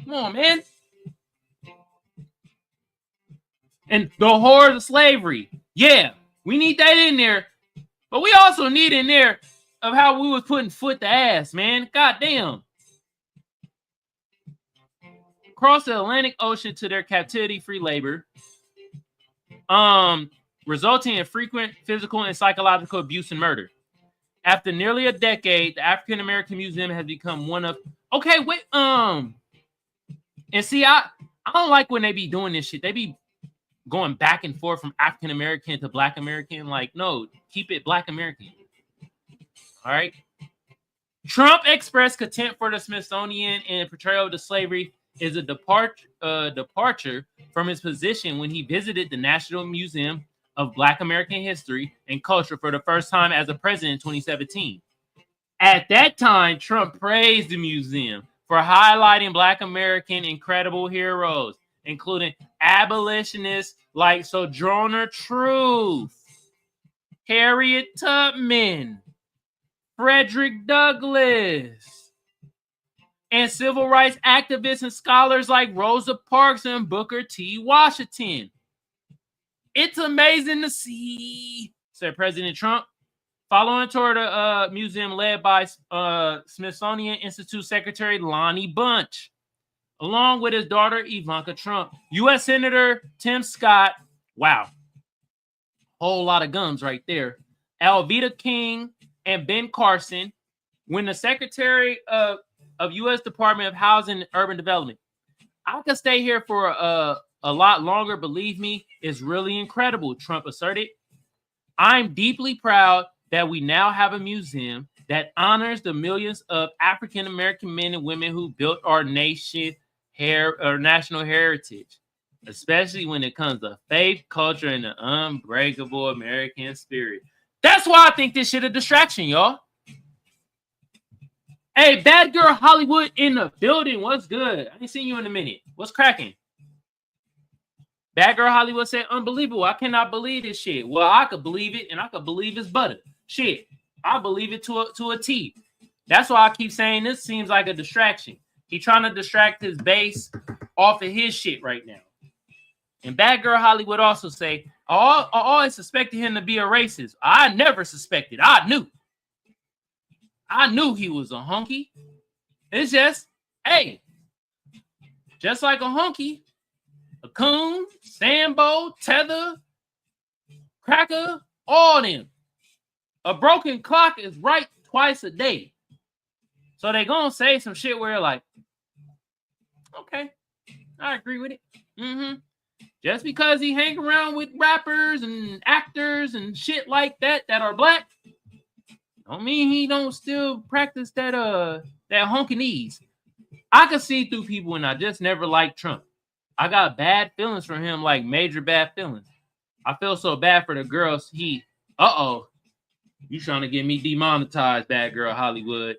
S1: Come on, man. And the horrors of slavery. Yeah, we need that in there. But we also need in there of how we was putting foot to ass, man. Goddamn. Across the Atlantic Ocean to their captivity-free labor, resulting in frequent physical and psychological abuse and murder. After nearly a decade, the African American Museum has become one of and see, I don't like when they be doing this shit. They be going back and forth from African American to Black American. Like, no, keep it Black American. All right. Trump expressed contempt for the Smithsonian and portrayal of the slavery is a departure from his position when he visited the National Museum of Black American History and Culture for the first time as a president in 2017. At that time, Trump praised the museum for highlighting Black American incredible heroes, including abolitionists like Sojourner Truth, Harriet Tubman, Frederick Douglass, and civil rights activists and scholars like Rosa Parks and Booker T. Washington. It's amazing to see, said President Trump, following a tour of the museum led by Smithsonian Institute Secretary Lonnie Bunch, along with his daughter Ivanka Trump, U.S. Senator Tim Scott. Wow. Whole lot of guns right there. Alveda King and Ben Carson, when the Secretary of U.S. Department of Housing and Urban Development. I could stay here for a lot longer. Believe me, it's really incredible, Trump asserted. I'm deeply proud that we now have a museum that honors the millions of African-American men and women who built our national heritage, especially when it comes to faith, culture, and the unbreakable American spirit. That's why I think this shit a distraction, y'all. Hey, Bad Girl Hollywood in the building. What's good? I ain't seen you in a minute. What's cracking? Bad Girl Hollywood said, unbelievable. I cannot believe this shit. Well, I could believe it, and I could believe it's butter. Shit, I believe it to a T. That's why I keep saying this seems like a distraction. He trying to distract his base off of his shit right now. And Bad Girl Hollywood also say, I always suspected him to be a racist. I never suspected. I knew he was a honky. It's just, hey, just like a honky, a coon, Sambo, Tether, Cracker, all them. A broken clock is right twice a day. So they gonna say some shit where like, okay, I agree with it. Just because he hang around with rappers and actors and shit like that are black, don't mean he don't still practice that honkinese. I could see through people, and I just never liked Trump. I got bad feelings for him, like major bad feelings. I feel so bad for the girls. You trying to get me demonetized, Bad Girl Hollywood.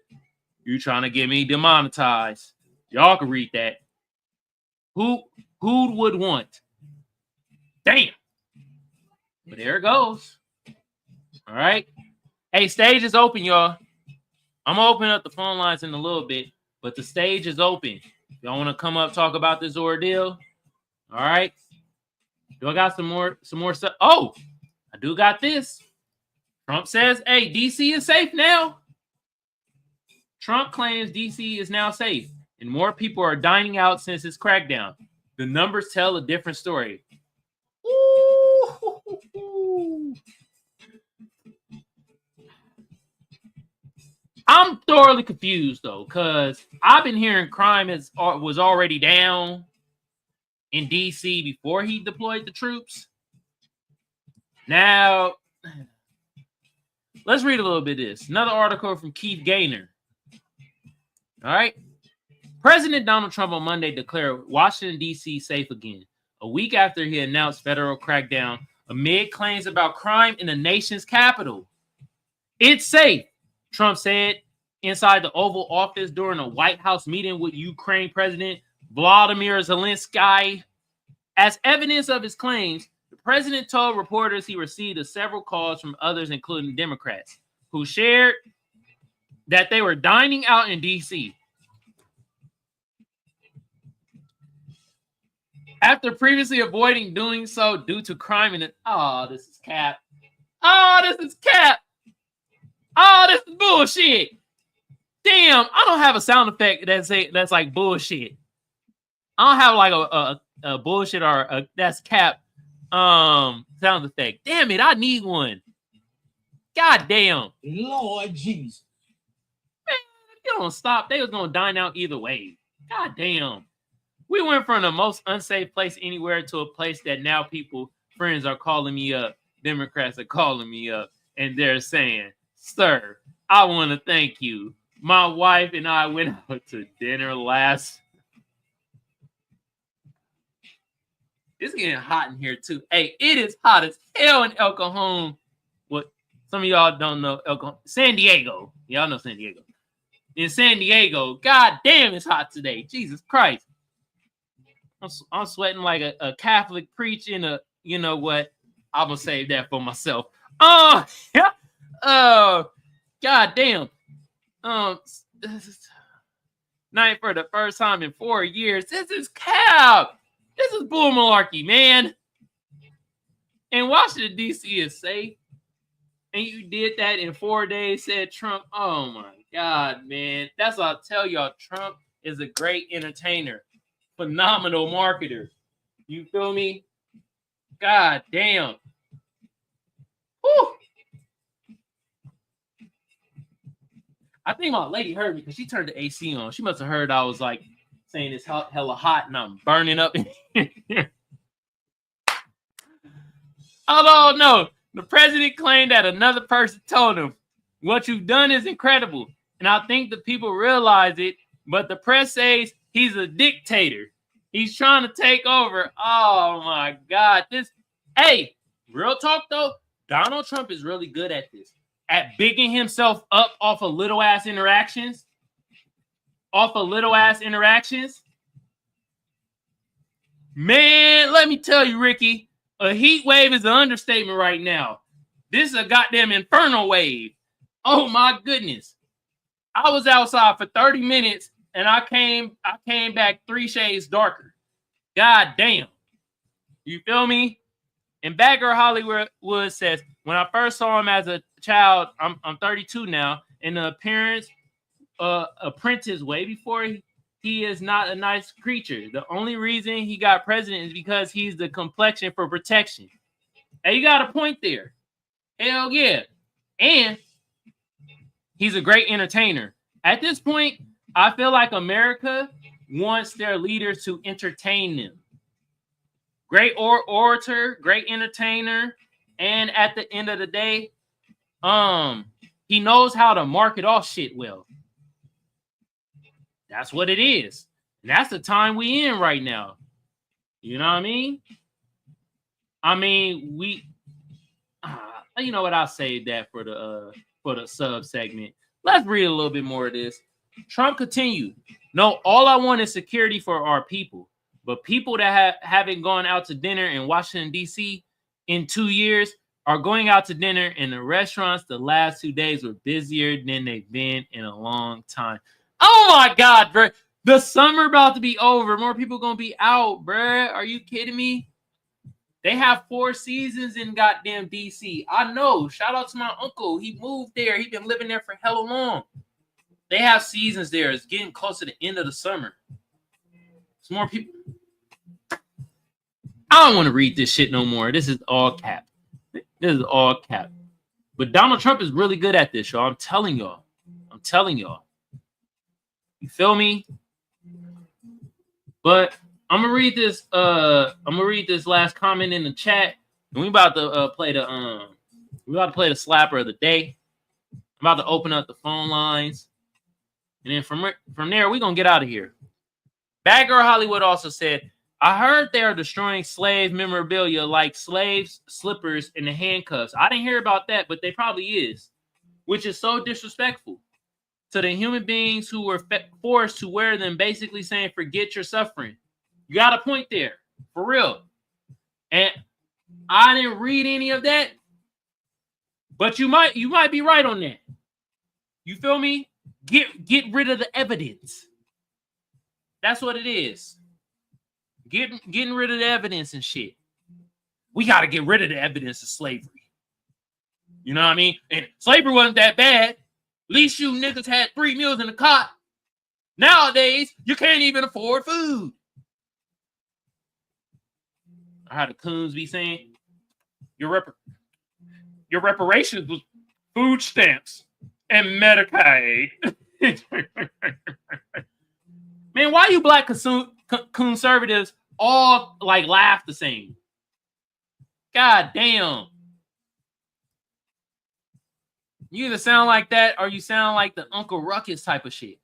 S1: You trying to get me demonetized. Y'all can read that. Who would want? Damn. But there it goes. All right. Hey, stage is open, y'all. I'm going to open up the phone lines in a little bit, but the stage is open. Y'all want to come up, talk about this ordeal? All right. Do I got some more stuff? Oh, I do got this. Trump says, hey, D.C. is safe now. Trump claims D.C. is now safe, and more people are dining out since his crackdown. The numbers tell a different story. Ooh. I'm thoroughly confused, though, because I've been hearing crime was already down in D.C. before he deployed the troops. Now, Let's read a little bit of this. Another article from Kiveon. All right. President Donald Trump on Monday declared Washington, D.C. safe again, a week after he announced federal crackdown amid claims about crime in the nation's capital. It's safe, Trump said inside the Oval Office during a White House meeting with Ukraine President Volodymyr Zelensky. As evidence of his claims, the president told reporters he received several calls from others, including Democrats, who shared that they were dining out in D.C. after previously avoiding doing so due to crime in it. Oh, this is cap. Oh, this is cap. Oh, this is bullshit. Damn, I don't have a sound effect that's like bullshit. I don't have like a bullshit or a that's cap sound effect. Damn it, I need one. God damn.
S2: Lord Jesus.
S1: Man, you don't stop. They was gonna dine out either way. God damn. We went from the most unsafe place anywhere to a place that now friends are calling me up. Democrats are calling me up and they're saying, "Sir, I want to thank you. My wife and I went out to dinner last." It's getting hot in here too. Hey, it is hot as hell in El Cajon. What some of y'all don't know, El Cajon, San Diego. Y'all know San Diego. In San Diego, god damn, it's hot today. Jesus Christ. I'm sweating like a Catholic preach in a, you know what? I'm gonna save that for myself. Oh, yeah. Oh, god damn. This is night for the first time in 4 years. This is cap. This is bull malarkey, man. And Washington, D.C. is safe. And you did that in 4 days, said Trump. Oh, my God, man. That's what I'll tell y'all. Trump is a great entertainer. Phenomenal marketer. You feel me? God damn. Whew. I think my lady heard me because she turned the AC on. She must have heard I was like saying it's hella hot and I'm burning up. Although, no, the president claimed that another person told him, "What you've done is incredible." And I think the people realize it, but the press says he's a dictator. He's trying to take over. Oh my God. Hey, real talk though, Donald Trump is really good at this. At bigging himself up off of little ass interactions. Man, let me tell you, Ricky, a heat wave is an understatement right now. This is a goddamn inferno wave. Oh my goodness. I was outside for 30 minutes and I came back 3 shades darker. God damn. You feel me? And Bagger Hollywood says, when I first saw him as a child, I'm 32 now, in the appearance apprentice way before he is not a nice creature. The only reason he got president is because he's the complexion for protection. Hey, you got a point there. Hell yeah. And he's a great entertainer. At this point, I feel like America wants their leaders to entertain them. Great orator, great entertainer, and at the end of the day, he knows how to market all shit well. That's what it is. And that's the time we in right now. You know what I mean? You know what? I'll save that for the sub segment. Let's read a little bit more of this. Trump continued. No, all I want is security for our people. But people that haven't gone out to dinner in Washington, D.C. in 2 years are going out to dinner in the restaurants. The last 2 days were busier than they've been in a long time. Oh, my God, bro. The summer about to be over. More people going to be out, bro. Are you kidding me? They have 4 seasons in goddamn D.C. I know. Shout out to my uncle. He moved there. He been living there for hella long. They have seasons there. It's getting close to the end of the summer. It's more people. I don't want to read this shit no more. This is all cap. But Donald Trump is really good at this, y'all. I'm telling y'all. You feel me? But I'm gonna read this. This last comment in the chat, and we about to play the slapper of the day. I'm about to open up the phone lines. And then from there, we're going to get out of here. Bad Girl Hollywood also said, I heard they are destroying slave memorabilia like slaves' slippers and the handcuffs. I didn't hear about that, but they probably is, which is so disrespectful to the human beings who were forced to wear them, basically saying, forget your suffering. You got a point there, for real. And I didn't read any of that, but you might be right on that. You feel me? Get rid of the evidence. That's what it is. Getting rid of the evidence and shit. We got to get rid of the evidence of slavery. You know what I mean? And slavery wasn't that bad. At least you niggas had 3 meals in the cot. Nowadays, you can't even afford food. How the coons be saying? Your reparations was food stamps and Medicaid. Man, why you black conservatives all like laugh the same? God damn. You either sound like that or you sound like the Uncle Ruckus type of shit.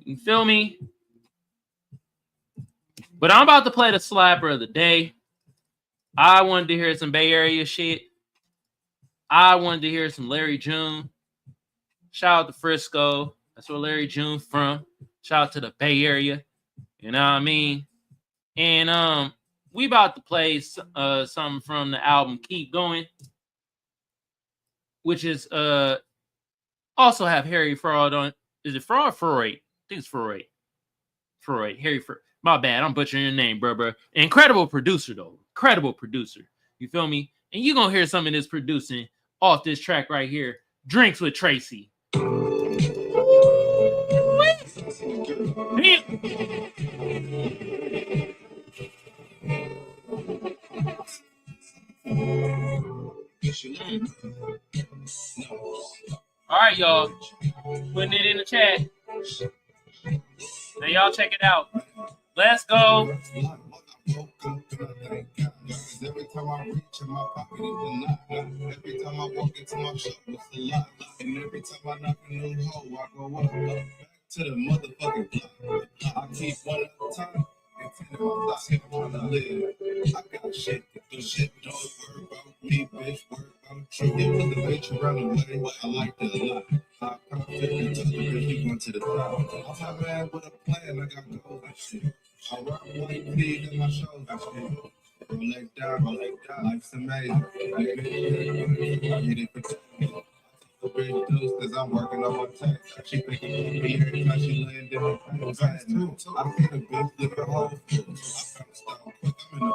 S1: You feel me? But I'm about to play the slapper of the day. I wanted to hear some Bay Area shit. I wanted to hear some Larry June. Shout out to Frisco. That's where Larry June's from. Shout out to the Bay Area. You know what I mean? And we about to play something from the album Keep Going, which is also have Harry Fraud on. Is it Fraud? Freud. I think it's Freud. Freud. Harry Freud. My bad. I'm butchering your name, bro. Incredible producer, though. Incredible producer. You feel me? And you're going to hear some of this producing off this track right here. Drinks with Tracy. Damn. All right, y'all. Putting it in the chat. Now, y'all check it out. Let's go. Every time I reach in my pocket, it's a lot. Every time I walk into my shop, it's a lot. And every time I knock a new hole, I go up back to the motherfucking block. I keep one at a time. And 10 of my thoughts hit on the lid. I got shit to do. Shit don't worry about me, bitch. Worry about you. It was the bitch around the way. I like that a lot. I come 50 to the bitch, we went to the top. I'm a man with a plan. I got goals and shit. I rock white feet in my shoulders and shit. Roll like down, life's amazing. I get it for me. The big deuce, cause I'm working on my text. She thinking of me every time she laying down. I hit a bitch with a whole foot. I found a stop quick, I'm in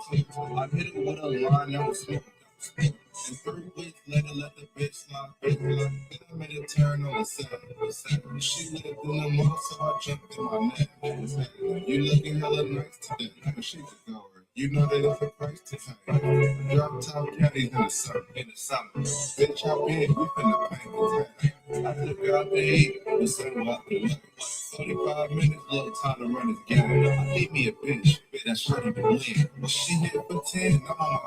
S1: the phone. I hit it with a line that was smooth. And 3 weeks later, let the bitch slide. Then I made a turn on the side. She lived in the mall, so I jumped in my neck. You looking hella nice today. She could go. You know that it's a price to pay. Drop top caddies in the summer. Bitch, how big? We finna paint the town. I took her out to eat. The sun was out the way. 45 minutes, little time to run this game. I need me a bitch. That's shawty to win. But she hit for 10. I'm on my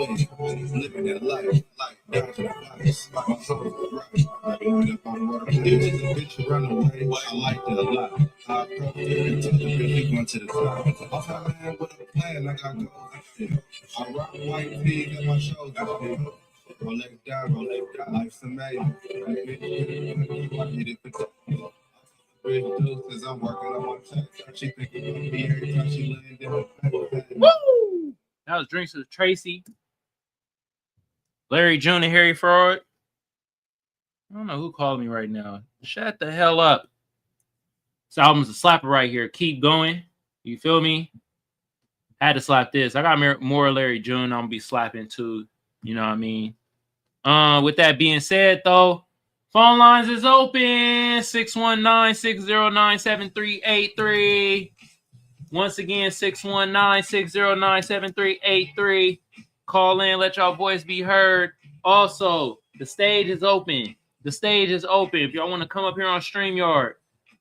S1: body to win. Living that life. Dodging the vice. My soul is right. I be right up on work. It was a bitch run away. I liked it a lot. I come here and tell the bitch we going to the top. I'm a man with a plan. I got goals and shit. I rock white feet in my shoulders and shit. Roll it down, life's amazing. I get it for me. Big deuce, cause I'm working on my text. She thinking of me every time she laying down. Woo! That was Drinks with Tracy. Larry June and Harry Fraud. I don't know who called me right now. Shut the hell up. This album's a slapper right here. Keep going. You feel me? Had to slap this. I got more Larry June. I'm gonna be slapping too. You know what I mean? With that being said, though, phone lines is open. 619-609-7383. Once again, 619-609-7383. Call in, let y'all voice be heard. Also, the stage is open. The stage is open. If y'all want to come up here on StreamYard,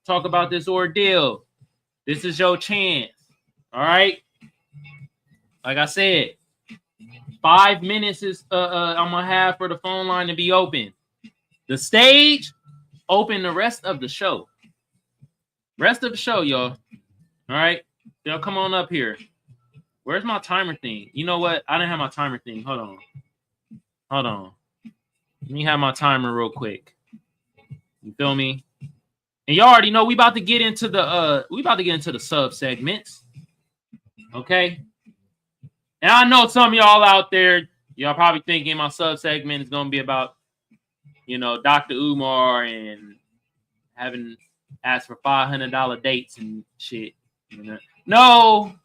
S1: talk about this ordeal, this is your chance. All right? Like I said, 5 minutes is I'm gonna have for the phone line to be open. The stage open the rest of the show. Rest of the show, y'all. All right, y'all come on up here. Where's my timer thing? You know what? I didn't have my timer thing. Hold on. Let me have my timer real quick. You feel me? And y'all already know we about to get into the sub segments. Okay. And I know some of y'all out there, y'all probably thinking my sub segment is gonna be about, Dr. Umar and having asked for $500 dates and shit. No.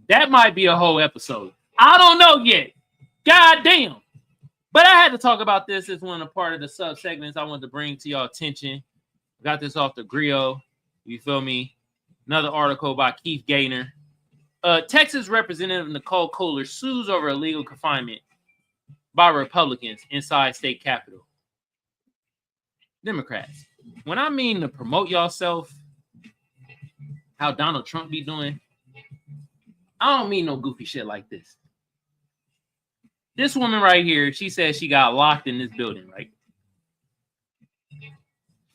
S1: That might be a whole episode. I don't know yet. God damn. But I had to talk about this as one of part of the sub segments I wanted to bring to y'all attention. Got this off the Griot. You feel me? Another article by Keith Gaynor. Texas Representative Nicole Kohler sues over illegal confinement by Republicans inside state capitol. Democrats, when I mean to promote yourself, how Donald Trump be doing, I don't mean no goofy shit like this. This woman right here, she says she got locked in this building, right?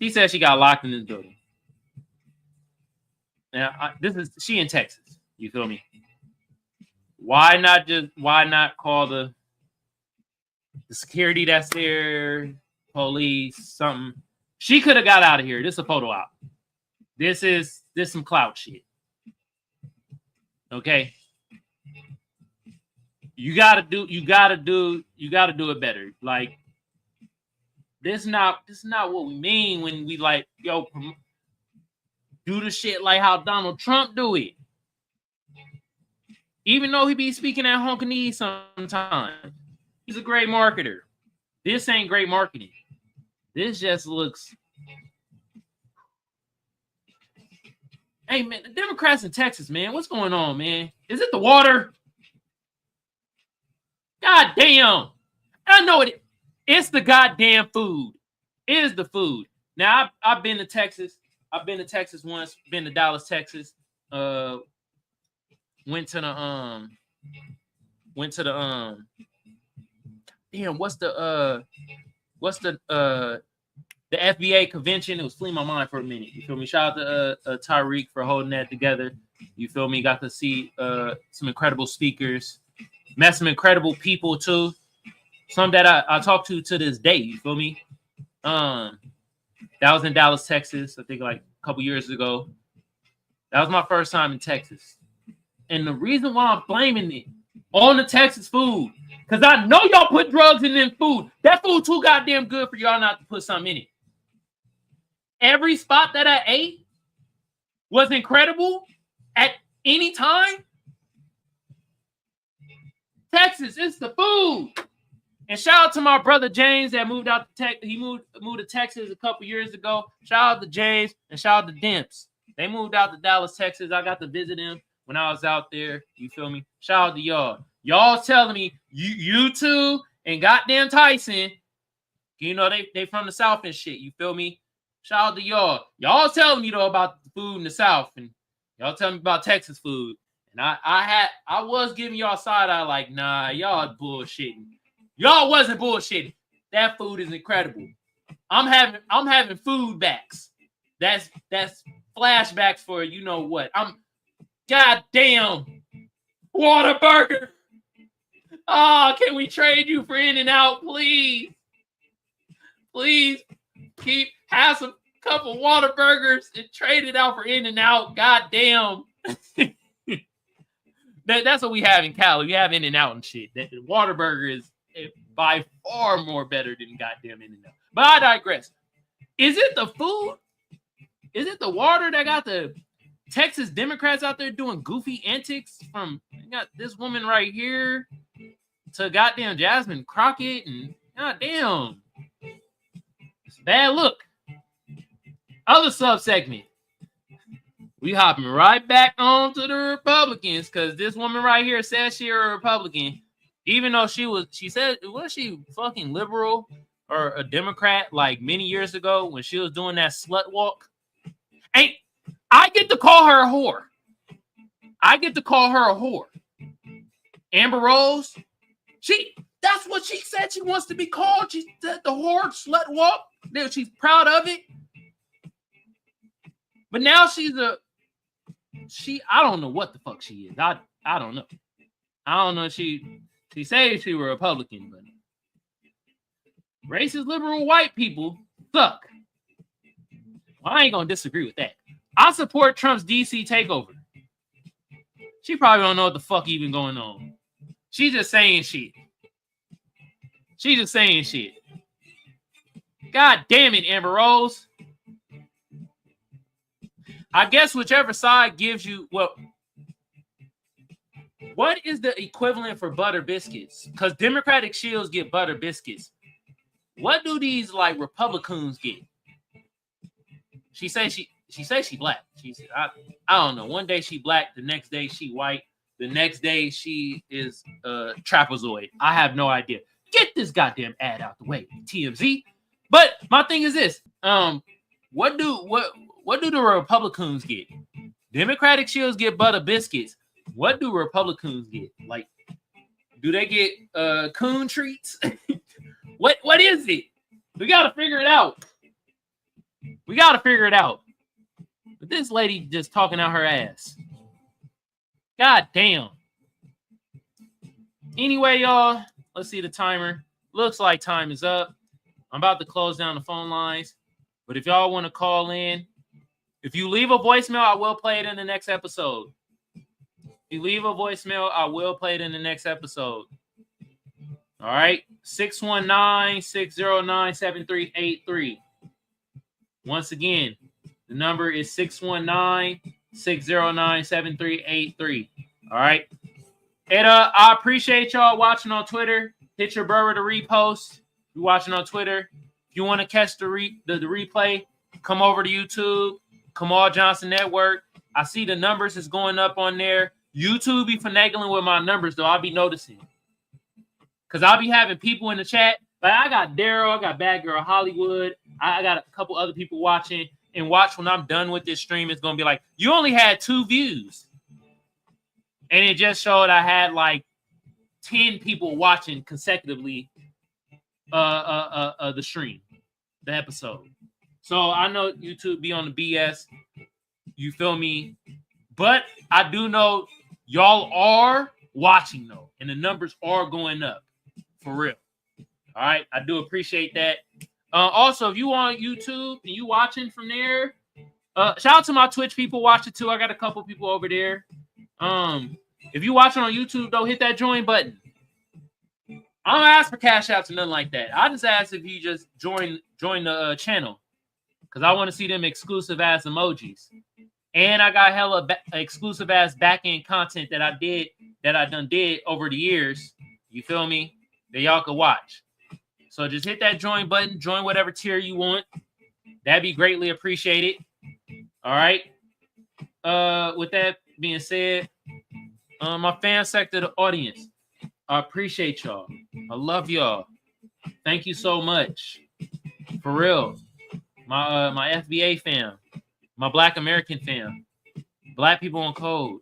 S1: She says she got locked in this building. Now, she in Texas. You feel me? Why not call the security that's there, police, something? She could have got out of here. This is a photo op. This some clout shit. Okay. You gotta do it better. Like, this is not what we mean when we like, do the shit like how Donald Trump do it. Even though he be speaking at Honkanese sometimes. He's a great marketer. This ain't great marketing. This just looks. Hey, man, the Democrats in Texas, man, what's going on, man? Is it the water? God damn. I know it. It's the goddamn food. It is the food. Now, I've been to Texas. I've been to Texas once. Been to Dallas, Texas. Went to the damn, what's the FBA convention? It was fleeing my mind for a minute. You feel me? Shout out to Tyreek for holding that together. You feel me? Got to see some incredible speakers, met some incredible people too. Some that I talk to this day. You feel me? That was in Dallas, Texas. I think like a couple years ago. That was my first time in Texas. And the reason why I'm blaming it on the Texas food, because I know y'all put drugs in them food. That food too goddamn good for y'all not to put something in it. Every spot that I ate was incredible at any time. Texas, it's the food. And shout out to my brother James that moved out to Texas. He moved to Texas a couple years ago. Shout out to James and shout out to Demps. They moved out to Dallas, Texas. I got to visit him when I was out there. You feel me? Shout out to y'all. Y'all telling me you two and goddamn Tyson, they from the South and shit. You feel me? Shout out to y'all. Y'all telling me though about the food in the South, and y'all telling me about Texas food. And I was giving y'all side eye like, nah, y'all bullshitting. Y'all wasn't bullshitting. That food is incredible. I'm having food backs. That's flashbacks for you know what. I'm goddamn Whataburger. Oh, can we trade you for In-N-Out, please? Please have some couple Whataburgers and trade it out for In-N-Out. Goddamn. That's what we have in Cali. We have In-N-Out and shit. That Whataburger is by far more better than goddamn In-N-Out. But I digress. Is it the food? Is it the water that got the Texas Democrats out there doing goofy antics? From you got this woman right here to goddamn Jasmine Crockett and goddamn, it's a bad look. Other sub-segment. We hopping right back on to the Republicans because this woman right here says she's a Republican, even though she said, was she fucking liberal or a Democrat like many years ago when she was doing that slut walk? Ain't I get to call her a whore. I get to call her a whore. Amber Rose, that's what she said she wants to be called. She's the whore, slut walk. She's proud of it. But now I don't know what the fuck she is. I don't know. I don't know. She says she was a Republican, but racist liberal white people suck. Well, I ain't gonna disagree with that. I support Trump's DC takeover. She probably don't know what the fuck even going on. She's just saying shit. God damn it, Amber Rose. I guess whichever side gives you, well, what is the equivalent for butter biscuits? Because Democratic shields get butter biscuits. What do these like Republicans get? She says she black. I don't know. One day she black, the next day she white, the next day she is trapezoid. I have no idea. Get this goddamn ad out the way, TMZ. But my thing is this: what do the Republicans get? Democratic shields get butter biscuits. What do Republicans get? Like, do they get coon treats? What is it? We gotta figure it out. But this lady just talking out her ass. God damn. Anyway, y'all, let's see the timer. Looks like time is up. I'm about to close down the phone lines. But if y'all want to call in, if you leave a voicemail, I will play it in the next episode. All right. 619-609-7383. Once again, the number is 619-609-7383. All right. And I appreciate y'all watching on Twitter. Hit your brother to repost. If you're watching on Twitter. If you want to catch the replay, come over to YouTube, Kamal Johnson Network. I see the numbers is going up on there. YouTube be finagling with my numbers, though. I'll be noticing. Because I'll be having people in the chat. Like, I got Daryl, I got Bad Girl Hollywood. I got a couple other people watching. And watch when I'm done with this stream, it's going to be like, you only had 2 views. And it just showed I had like 10 people watching consecutively the stream, the episode. So I know YouTube be on the BS. You feel me? But I do know y'all are watching though. And the numbers are going up. For real. All right. I do appreciate that. Also, if you on YouTube and you watching from there, shout out to my Twitch people watching too. I got a couple people over there. If you watching on YouTube, though, hit that join button. I don't ask for cash outs or nothing like that. I just ask if you just join the channel because I want to see them exclusive ass emojis. And I got hella exclusive ass back end content that I done did over the years. You feel me? That y'all can watch. So just hit that join button. Join whatever tier you want. That'd be greatly appreciated. All right. With that being said, my fan sector, the audience, I appreciate y'all. I love y'all. Thank you so much. For real. My FBA fam, my Black American fam, Black people on code,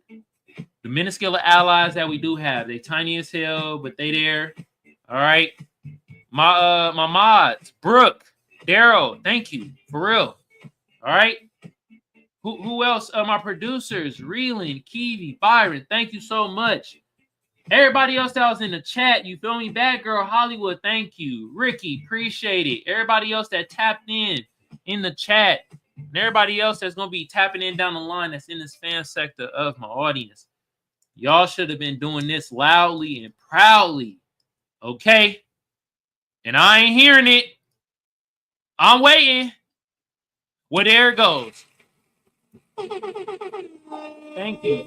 S1: the minuscule allies that we do have. They tiny as hell, but they there. All right. My mods, Brooke, Daryl, thank you. For real. All right. Who else? My producers, Reeland, Kiveon, Byron, thank you so much. Everybody else that was in the chat, you feel me? Bad Girl Hollywood, thank you. Ricky, appreciate it. Everybody else that tapped in the chat, and everybody else that's going to be tapping in down the line that's in this fan sector of my audience. Y'all should have been doing this loudly and proudly, okay? And I ain't hearing it. I'm waiting. Well, there it goes. Thank you.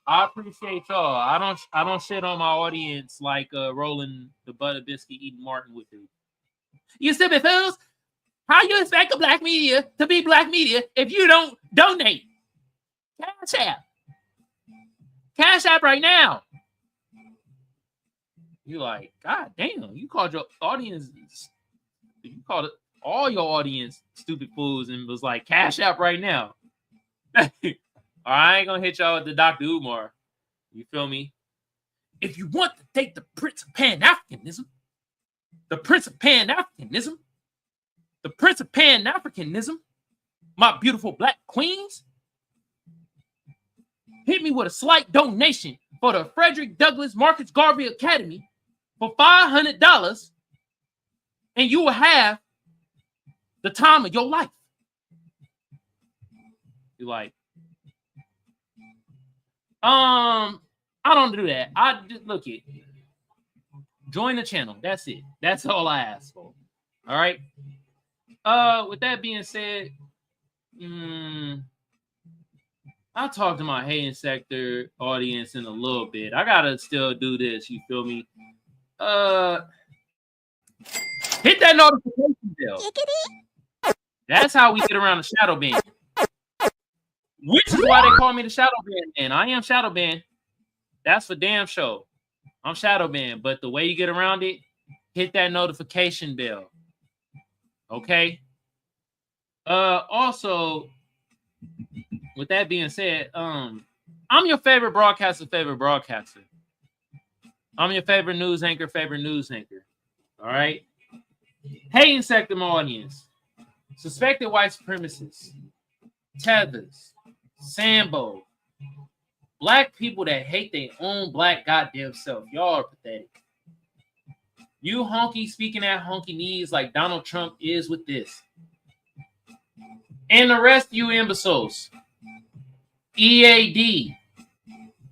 S1: I appreciate y'all. I don't shit on my audience like rolling the butter biscuit eating Martin would do. You stupid fools! How you expect the black media to be black media if you don't donate? Cash App right now. You like, God damn, you called your audience, you called it all your audience stupid fools and was like, Cash App right now. Or I ain't gonna hit y'all with the Dr. Umar. You feel me? If you want to take the Prince of Pan-Africanism, the Prince of Pan-Africanism, the Prince of Pan-Africanism, my beautiful black queens, hit me with a slight donation for the Frederick Douglass Marcus Garvey Academy for $500, and you will have the time of your life. You like, I don't do that. I just look it. Join the channel. That's it. That's all I ask for. All right. With that being said, I'll talk to my Hating Sector audience in a little bit. I gotta still do this. You feel me? Hit that notification bell. That's how we get around the shadow ban. Which is why they call me the shadow ban man. I am shadow ban. That's for damn sure. I'm shadow ban. But the way you get around it, hit that notification bell. Okay? Also, with that being said, I'm your favorite broadcaster. I'm your favorite news anchor. All right? Hating Sector audience. Suspected white supremacists. Tethers. Sambo. Black people that hate their own black goddamn self. Y'all are pathetic. You honky speaking at honky knees like Donald Trump is with this. And the rest of you imbeciles. EAD.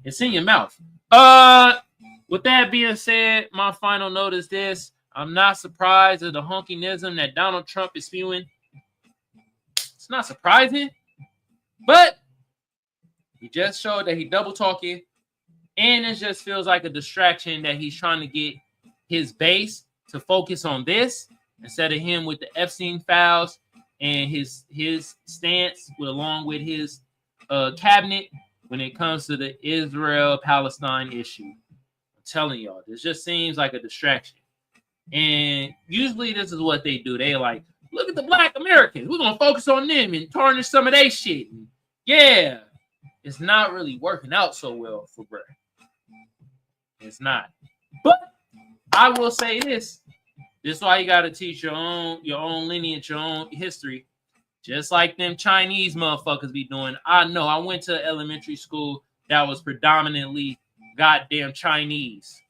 S1: It's in your mouth. With that being said, my final note is this. I'm not surprised at the honkynism that Donald Trump is spewing. It's not surprising. But he just showed that he double talking. And it just feels like a distraction that he's trying to get his base to focus on this instead of him with the Epstein files and his stance along with his cabinet when it comes to the Israel-Palestine issue. I'm telling y'all, this just seems like a distraction. And usually this is what they do. They like, look at the black Americans. We're going to focus on them and tarnish some of their shit. And yeah, it's not really working out so well for Brett. It's not. But I will say this. This is why you got to teach your own lineage, your own history. Just like them Chinese motherfuckers be doing. I know. I went to elementary school that was predominantly goddamn Chinese.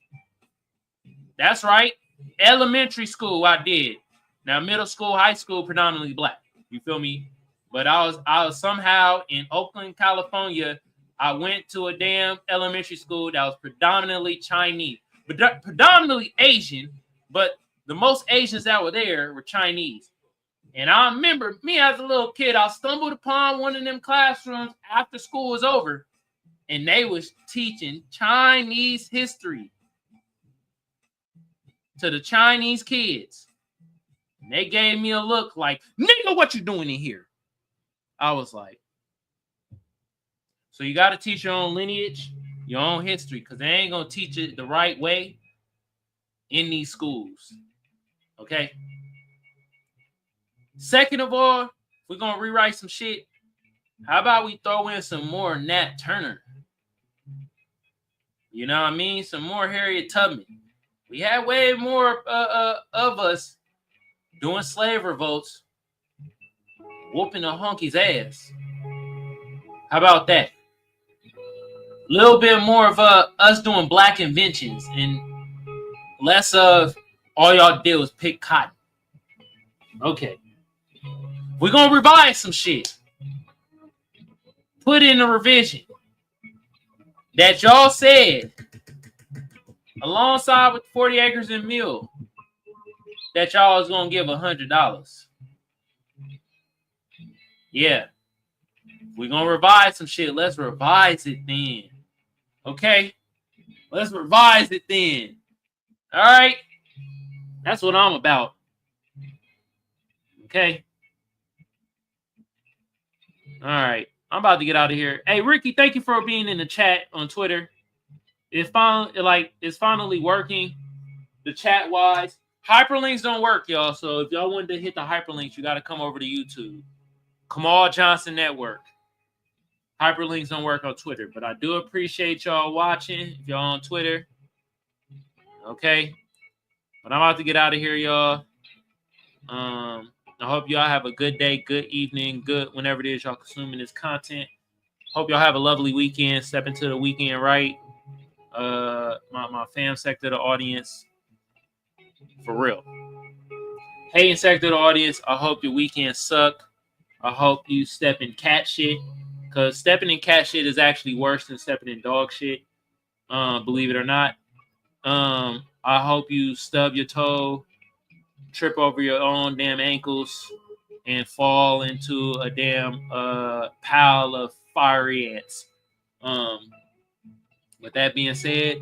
S1: That's right. Elementary school I did. Now middle school, high school, predominantly black. You feel me? But I was somehow in Oakland, California. I went to a damn elementary school that was predominantly Chinese. Predominantly Asian, but the most Asians that were there were Chinese. And I remember me as a little kid, I stumbled upon one of them classrooms after school was over, and they was teaching Chinese history to the Chinese kids. And they gave me a look like, nigga, what you doing in here? I was like, so you got to teach your own lineage, your own history, because they ain't going to teach it the right way in these schools. Okay? Second of all, if we're going to rewrite some shit, how about we throw in some more Nat Turner? You know what I mean? Some more Harriet Tubman. We had way more of us doing slave revolts, whooping a honky's ass. How about that? A little bit more of us doing black inventions and less of all y'all did was pick cotton. Okay. We're going to revise some shit. Put in a revision that y'all said alongside with 40 acres and mule that y'all was going to give $100. Yeah. We're going to revise some shit. Let's revise it then. Okay? Let's revise it then. All right? That's what I'm about. Okay? All right. I'm about to get out of here. Hey, Ricky, thank you for being in the chat on Twitter. It's finally working. The chat-wise. Hyperlinks don't work, y'all. So if y'all wanted to hit the hyperlinks, you got to come over to YouTube. Kamal Johnson Network. Hyperlinks don't work on Twitter, but I do appreciate y'all watching. If y'all on Twitter, okay. But I'm about to get out of here, y'all. I hope y'all have a good day, good evening, good whenever it is y'all consuming this content. Hope y'all have a lovely weekend. Step into the weekend right. My fam sector of the audience, for real. Hating sector of the audience, I hope your weekend suck. I hope you step in cat shit, because stepping in cat shit is actually worse than stepping in dog shit. Believe it or not. I hope you stub your toe, trip over your own damn ankles, and fall into a damn pile of fiery ants. With that being said,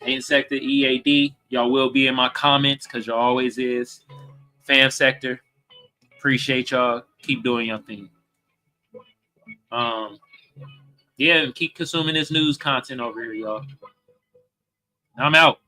S1: Hating Sector EAD, y'all will be in my comments because y'all always is. Fan Sector, appreciate y'all. Keep doing your thing. Yeah, and keep consuming this news content over here, y'all. I'm out.